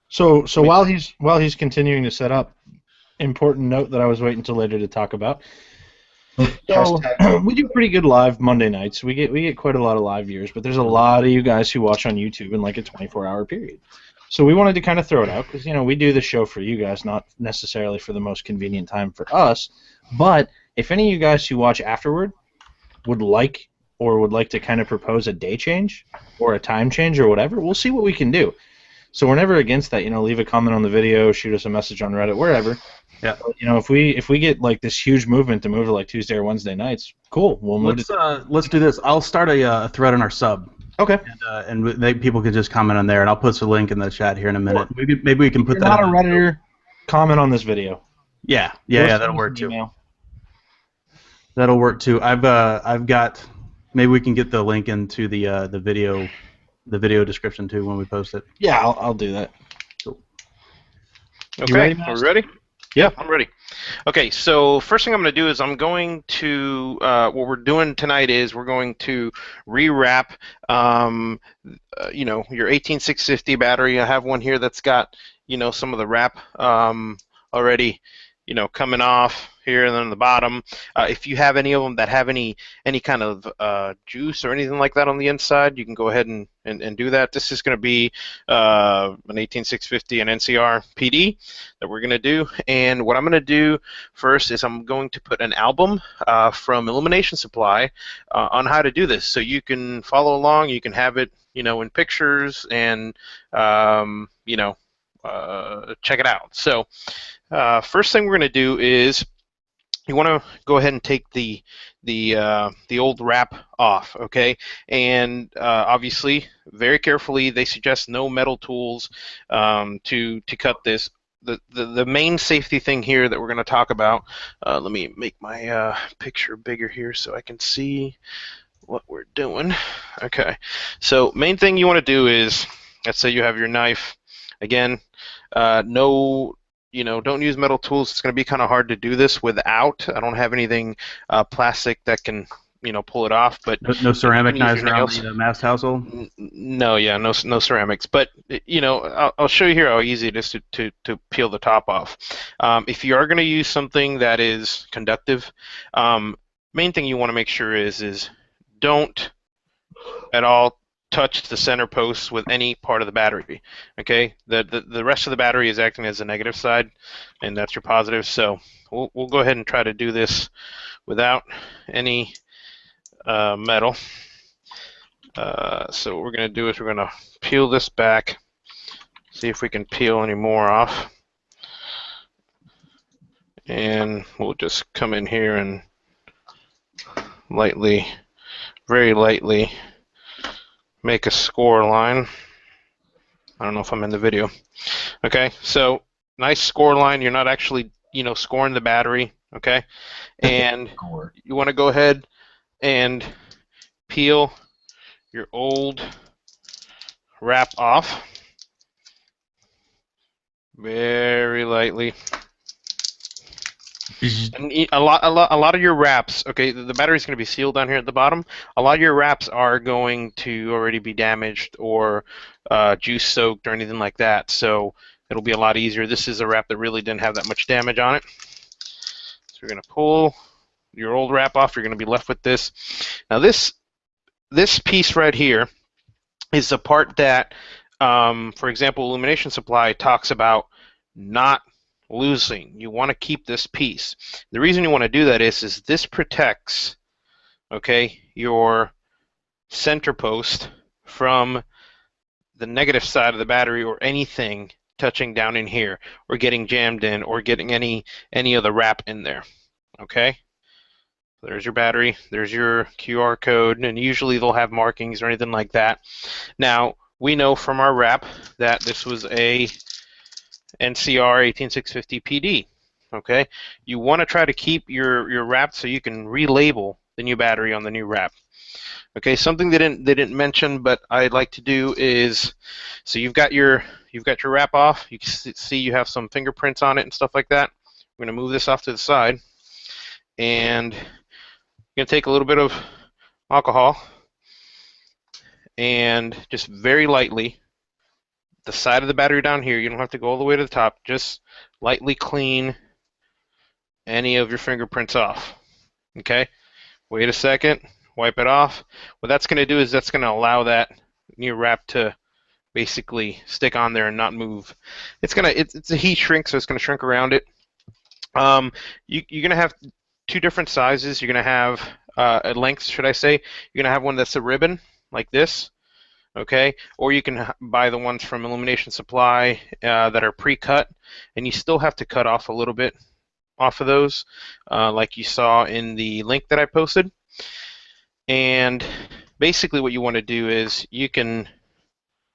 So while he's continuing to set up, important note that I was waiting until later to talk about. So we do pretty good live Monday nights. We get quite a lot of live viewers, but there's a lot of you guys who watch on YouTube in like a 24-hour period. So we wanted to kind of throw it out because we do the show for you guys, not necessarily for the most convenient time for us. But if any of you guys who watch afterward would like to kind of propose a day change or a time change or whatever, we'll see what we can do. So we're never against that. Leave a comment on the video, shoot us a message on Reddit, wherever. Yeah. But, if we get like this huge movement to move to like Tuesday or Wednesday nights, cool. We'll move. Let's do this. I'll start a thread on our sub. Okay. And people can just comment on there, and I'll put the link in the chat here in a minute. Maybe we can put that. Not a Redditor. Comment on this video. Yeah, that'll work too. Email. That'll work too. I've got. Maybe we can get the link into the video description too when we post it. Yeah, I'll do that. Cool. Okay, are we ready? Yeah, I'm ready. Okay, so first thing I'm going to do is I'm going to what we're doing tonight is we're going to rewrap your 18650 battery. I have one here that's got some of the wrap already coming off here and then on the bottom. If you have any of them that have any kind of juice or anything like that on the inside, you can go ahead and do that. This is going to be an 18650 and NCR PD that we're going to do. And what I'm going to do first is I'm going to put an album from Illumination Supply on how to do this, so you can follow along. You can have it, in pictures and check it out. So first thing we're going to do is you want to go ahead and take the old wrap off, okay? And obviously, very carefully, they suggest no metal tools to cut this. The main safety thing here that we're going to talk about. Let me make my picture bigger here so I can see what we're doing. Okay, so main thing you want to do is, let's say you have your knife. Again, don't use metal tools. It's going to be kind of hard to do this without. I don't have anything plastic that can, pull it off. But no ceramic knives around the Mast household. No ceramics. But I'll show you here how easy it is to peel the top off. If you are going to use something that is conductive, main thing you want to make sure is don't at all touch the center post with any part of the battery. Okay, the rest of the battery is acting as the negative side, and that's your positive. So we'll go ahead and try to do this without any metal. So what we're going to do is we're going to peel this back, see if we can peel any more off, and we'll just come in here and very lightly make a score line. I don't know if I'm in the video. Okay, so nice score line. You're not actually, scoring the battery. Okay, and you want to go ahead and peel your old wrap off very lightly. And a lot of your wraps, okay, the battery's going to be sealed down here at the bottom. A lot of your wraps are going to already be damaged or juice soaked or anything like that, so it'll be a lot easier. This is a wrap that really didn't have that much damage on it. So we're going to pull your old wrap off, you're going to be left with this. Now this piece right here is the part that, for example, illumination supply talks about not losing. You want to keep this piece. The reason you want to do that is this protects, okay, your center post from the negative side of the battery or anything touching down in here or getting jammed in or getting any of the wrap in there. Okay, there's your battery, there's your QR code, and usually they'll have markings or anything like that. Now we know from our wrap that this was a NCR 18650 PD. Okay, you want to try to keep your wrap so you can relabel the new battery on the new wrap. Okay, something they didn't mention, but I'd like to do is, so you've got your wrap off. You can see you have some fingerprints on it and stuff like that. I'm going to move this off to the side, and you're going to take a little bit of alcohol and just very lightly, the side of the battery down here, you don't have to go all the way to the top, just lightly clean any of your fingerprints off. Okay, wait a second. Wipe it off. What that's going to do is that's going to allow that new wrap to basically stick on there and not move. It's a heat shrink, so it's going to shrink around it. You're going to have two different sizes. You're going to have a length, should I say. You're going to have one that's a ribbon like this, okay? Or you can buy the ones from Illumination Supply that are pre-cut, and you still have to cut off a little bit off of those, like you saw in the link that I posted. And basically what you want to do is you can,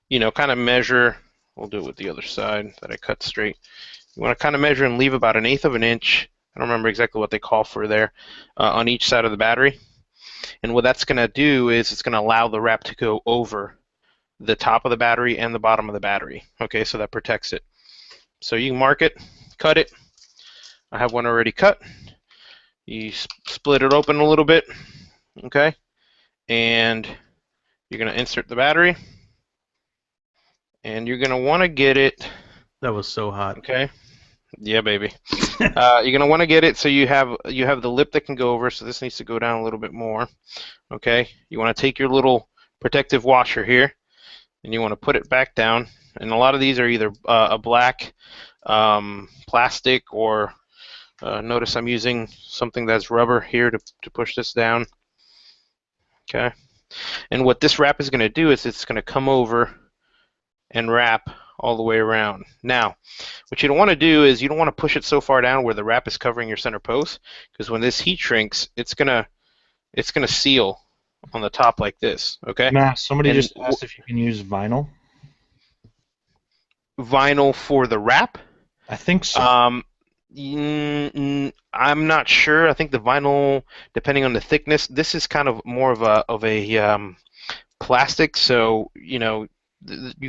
kind of measure. We'll do it with the other side that I cut straight. You want to kind of measure and leave about 1/8 of an inch. I don't remember exactly what they call for there, on each side of the battery. And what that's going to do is it's going to allow the wrap to go over the top of the battery and the bottom of the battery. Okay, so that protects it. So you can mark it, cut it. I have one already cut. You split it open a little bit. Okay, and you're going to insert the battery, and you're going to want to get it. That was so hot. Okay, yeah, baby. You're going to want to get it so you have the lip that can go over. So this needs to go down a little bit more. Okay, you want to take your little protective washer here, and you want to put it back down. And a lot of these are either a black plastic or notice I'm using something that's rubber here to push this down. Okay, and what this wrap is going to do is it's going to come over and wrap all the way around. Now, what you don't want to do is you don't want to push it so far down where the wrap is covering your center post, because when this heat shrinks, it's gonna seal on the top like this. Okay. Matt, somebody just asked if you can use vinyl. Vinyl for the wrap? I think so. I'm not sure. I think the vinyl, depending on the thickness, this is kind of more of a plastic, so you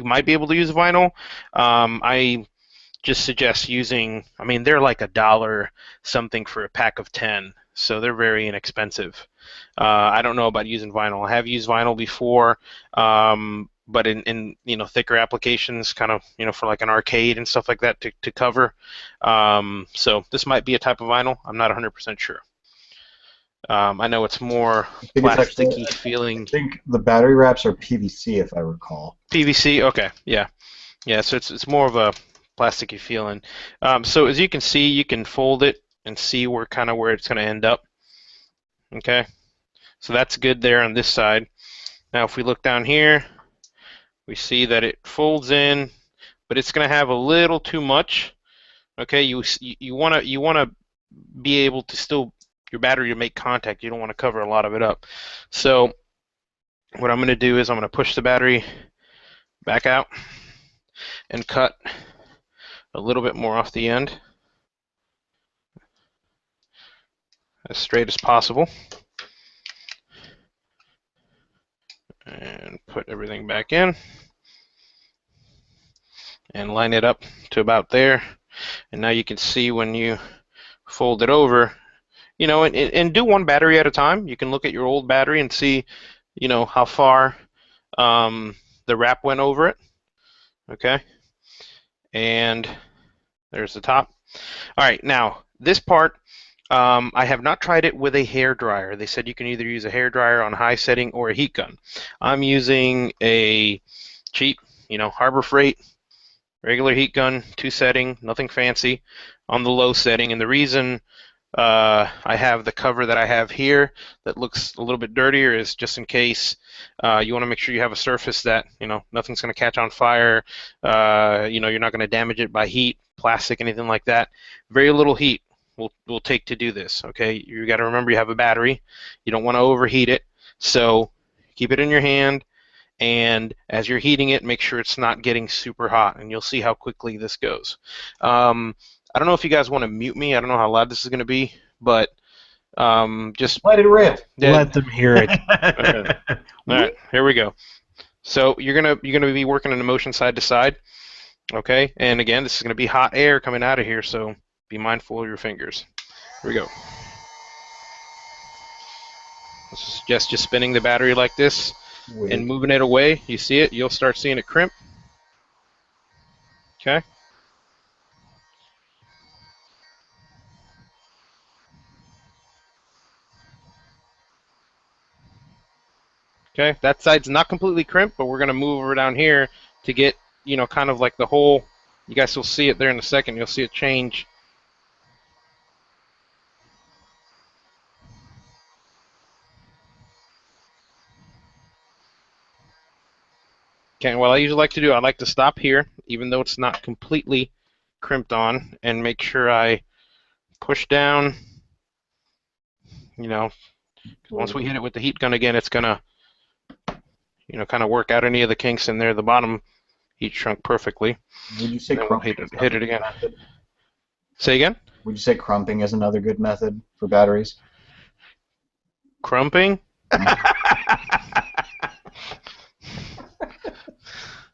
might be able to use vinyl. I just suggest using. I mean, they're like $1 something for a pack of 10, so they're very inexpensive. I don't know about using vinyl. I have used vinyl before. But in thicker applications, kind of for like an arcade and stuff like that to cover. So this might be a type of vinyl. I'm not 100% sure. I know it's more plasticky feeling. I think the battery wraps are PVC, if I recall. PVC, okay, yeah. So it's more of a plasticky feeling. So as you can see, you can fold it and see where it's going to end up. Okay, so that's good there on this side. Now if we look down here, we see that it folds in, but it's going to have a little too much. Okay, you want to be able to still your battery to make contact. You don't want to cover a lot of it up. So what I'm going to do is I'm going to push the battery back out and cut a little bit more off the end, as straight as possible, and put everything back in and line it up to about there. And now you can see when you fold it over, and do one battery at a time. You can look at your old battery and see how far the wrap went over it. Okay, and there's the top. All right, now this part I have not tried it with a hair dryer. They said you can either use a hair dryer on high setting or a heat gun. I'm using a cheap, Harbor Freight regular heat gun, 2 setting, nothing fancy, on the low setting. And the reason I have the cover that I have here that looks a little bit dirtier is just in case you want to make sure you have a surface that nothing's going to catch on fire. You're not going to damage it by heat, plastic, anything like that. Very little heat will take to do this. Okay, you got to remember you have a battery. You don't want to overheat it, so keep it in your hand. And as you're heating it, make sure it's not getting super hot, and you'll see how quickly this goes. I don't know if you guys want to mute me. I don't know how loud this is going to be, but just let it rip. Let them hear it. Okay. All right, here we go. So you're gonna be working in a motion side to side, okay? And again, this is gonna be hot air coming out of here, so be mindful of your fingers. Here we go. This is just spinning the battery like this. And moving it away, you see it, you'll start seeing it crimp. Okay. Okay, that side's not completely crimped, but we're going to move over down here to get, kind of like the whole, you guys will see it there in a second, you'll see it change. Okay, what I usually like to do, I like to stop here, even though it's not completely crimped on, and make sure I push down. Once we hit it with the heat gun again, it's gonna, kind of work out any of the kinks in there. The bottom heat shrunk perfectly. Would you say we'll hit it again? Say again? Would you say crumping is another good method for batteries? Crumping?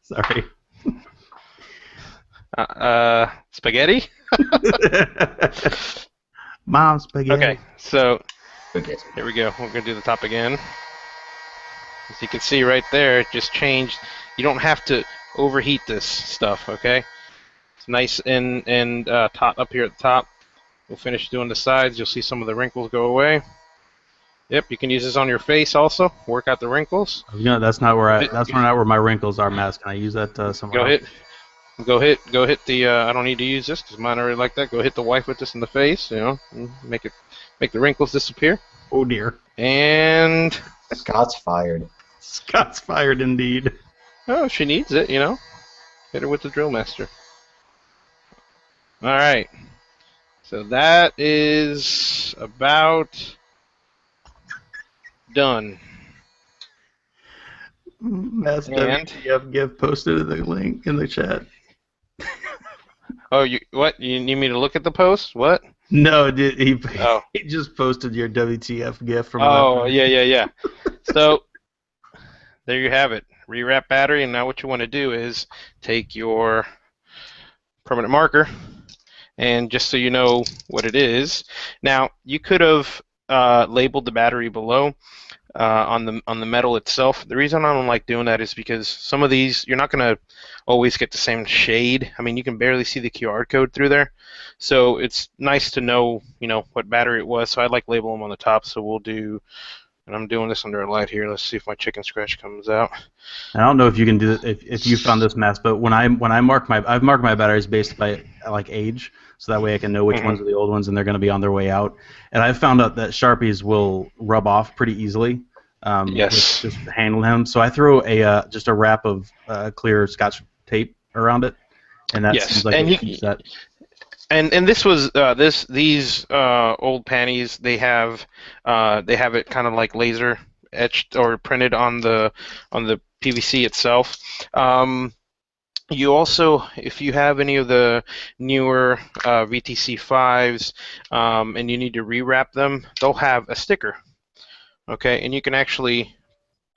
Sorry. Spaghetti? Mom, spaghetti. Okay, so here we go. We're going to do the top again. As you can see right there, it just changed. You don't have to overheat this stuff, okay? It's nice and taut up here at the top. We'll finish doing the sides. You'll see some of the wrinkles go away. Yep, you can use this on your face also. Work out the wrinkles. That's not where my wrinkles are, Matt. Can I use that somewhere else? Go hit the. I don't need to use this because mine already like that. Go hit the wife with this in the face. Make the wrinkles disappear. Oh dear. And Scott's fired. Scott's fired indeed. Oh, she needs it. Hit her with the drill master. All right. So that is about done. Matt's WTF gift posted the link in the chat. Oh, what? You need me to look at the post? What? No, he just posted your WTF gift from. Oh, yeah. So there you have it. Rewrap battery, and now what you want to do is take your permanent marker, and just so you know what it is. Now you could have labeled the battery below. On the metal itself. The reason I don't like doing that is because some of these you're not going to always get the same shade. I mean, you can barely see the QR code through there, so it's nice to know what battery it was. So I like label them on the top. So we'll do, and I'm doing this under a light here. Let's see if my chicken scratch comes out. I don't know if you can do it if you found this mess, but when I've marked my batteries based by like age, so that way I can know which ones are the old ones and they're going to be on their way out. And I've found out that Sharpies will rub off pretty easily. Yes. Just handle them. So I throw just a wrap of clear Scotch tape around it, and that seems like it keeps that. And this was these old panties. They have it kind of like laser etched or printed on the PVC itself. You also, if you have any of the newer VTC 5s and you need to rewrap them, they'll have a sticker. Okay, and you can actually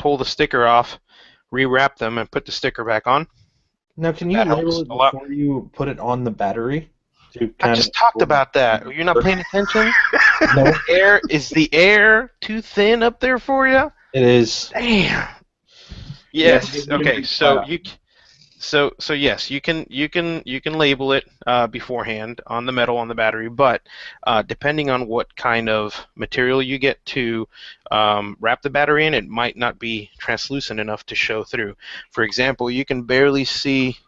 pull the sticker off, rewrap them, and put the sticker back on. Now, can you label it before you put it on the battery? I just talked about that. You're not paying attention? No. Is the air too thin up there for you? It is. Damn. Yes. Okay. So So yes, you can label it beforehand on the metal on the battery, but depending on what kind of material you get to wrap the battery in, it might not be translucent enough to show through. For example, you can barely see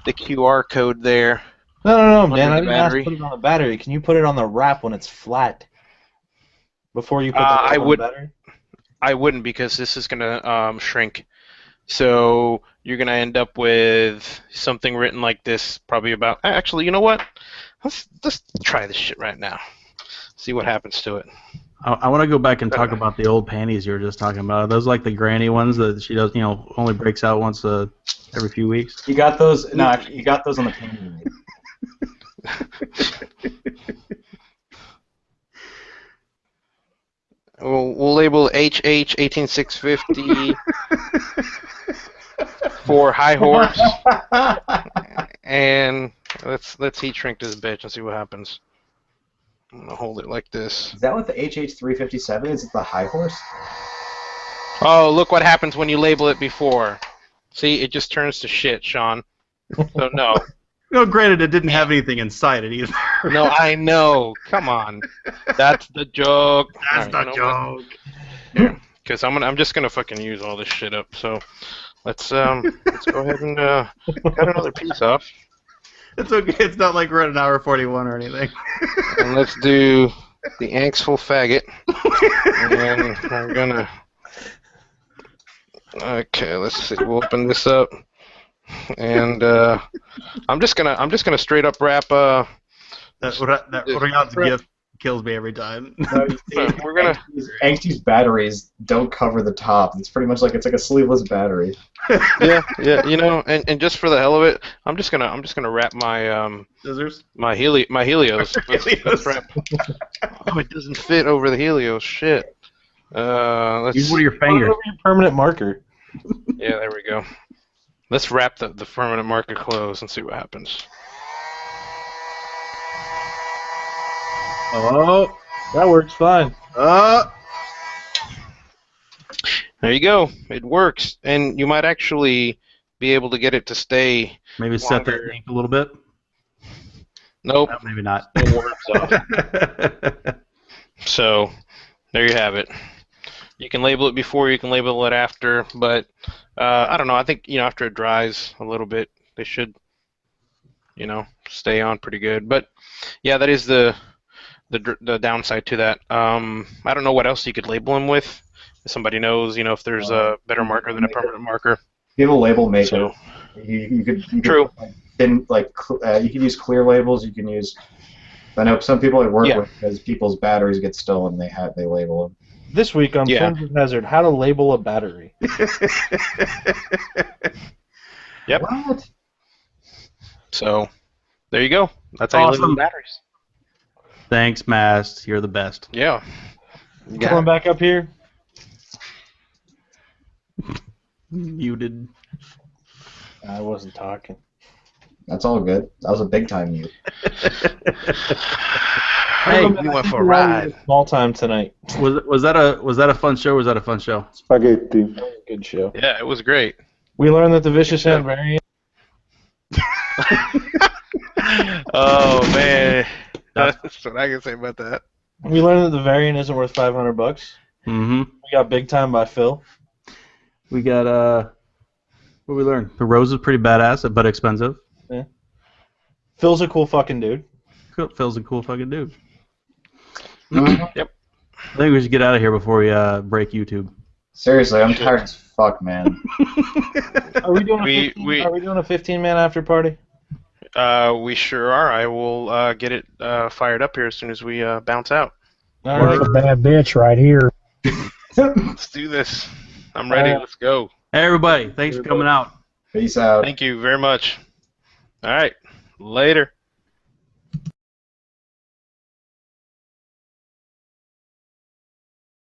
the QR code there. No, man. I didn't ask to put it on the battery. Can you put it on the wrap when it's flat? Before you put the wrap on the battery? I wouldn't, because this is gonna shrink. So you're going to end up with something written like this, probably about... Actually, you know what? Let's try this shit right now. See what happens to it. I want to go back and talk about the old panties you were just talking about. Are those like the granny ones that she does, only breaks out once every few weeks? You got those? No, actually, you got those on the panty. We'll label HH 18650 for high horse, and let's heat shrink this bitch and see what happens. I'm gonna hold it like this. Is that what the HH 357 is? It the high horse? Oh, look what happens when you label it before. See, it just turns to shit, Sean. So no. No, granted, it didn't have anything inside it either. No, I know. Come on, that's the joke. That's the joke. Yeah, because I'm just gonna fucking use all this shit up. So let's go ahead and cut another piece off. It's okay. It's not like we're at an hour 41 or anything. And let's do the angstful faggot. And I'm gonna. Okay, let's see. We'll open this up. And I'm just gonna straight up wrap that Urian's gift kills me every time. No, we're gonna Angsty's batteries don't cover the top. It's pretty much like a sleeveless battery. yeah, and just for the hell of it, I'm just gonna wrap my scissors, my Helios. Let's wrap. Oh, it doesn't fit over the Helios. Shit. Let's use one of your fingers. Over your permanent marker. Yeah, there we go. Let's wrap the permanent marker closed and see what happens. Oh, that works fine. There you go. It works, and you might actually be able to get it to stay. Maybe longer. set that ink a little bit. Nope. No, maybe not. It works off. So there you have it. You can label it before, you can label it after, but I don't know. I think after it dries a little bit, they should stay on pretty good. But yeah, that is the downside to that. I don't know what else you could label them with. If somebody knows, if there's a better marker than a permanent marker. People label makers. So, you could true. You could use clear labels. You can use. I know some people I work with, because people's batteries get stolen, they label them. This week on Plumes of Hazard, how to label a battery. Yep. What? So there you go. That's how you label batteries. Thanks, Mast. You're the best. Yeah. Coming back up here. Muted. I wasn't talking. That's all good. That was a big time mute. Hey, we went for a ride. Small time tonight. Was that a fun show? Or was that a fun show? Spaghetti. Good show. Yeah, it was great. We learned that the vicious hand variant. Oh man, that's what I can say about that. We learned that the variant isn't worth $500. Mm-hmm. We got Big Time by Phil. We got what we learned? The Rose is pretty badass, but expensive. Yeah. Phil's a cool fucking dude. Phil's a cool fucking dude. Yep. I think we should get out of here before we break YouTube. Seriously, I'm tired as fuck, man. Are we doing a 15-man after party? We sure are. I will get it fired up here as soon as we bounce out. All There's right. a bad bitch right here. Let's do this. I'm ready. Let's go. Hey, everybody. Thanks for coming out. Peace out. Thank you very much. All right. Later.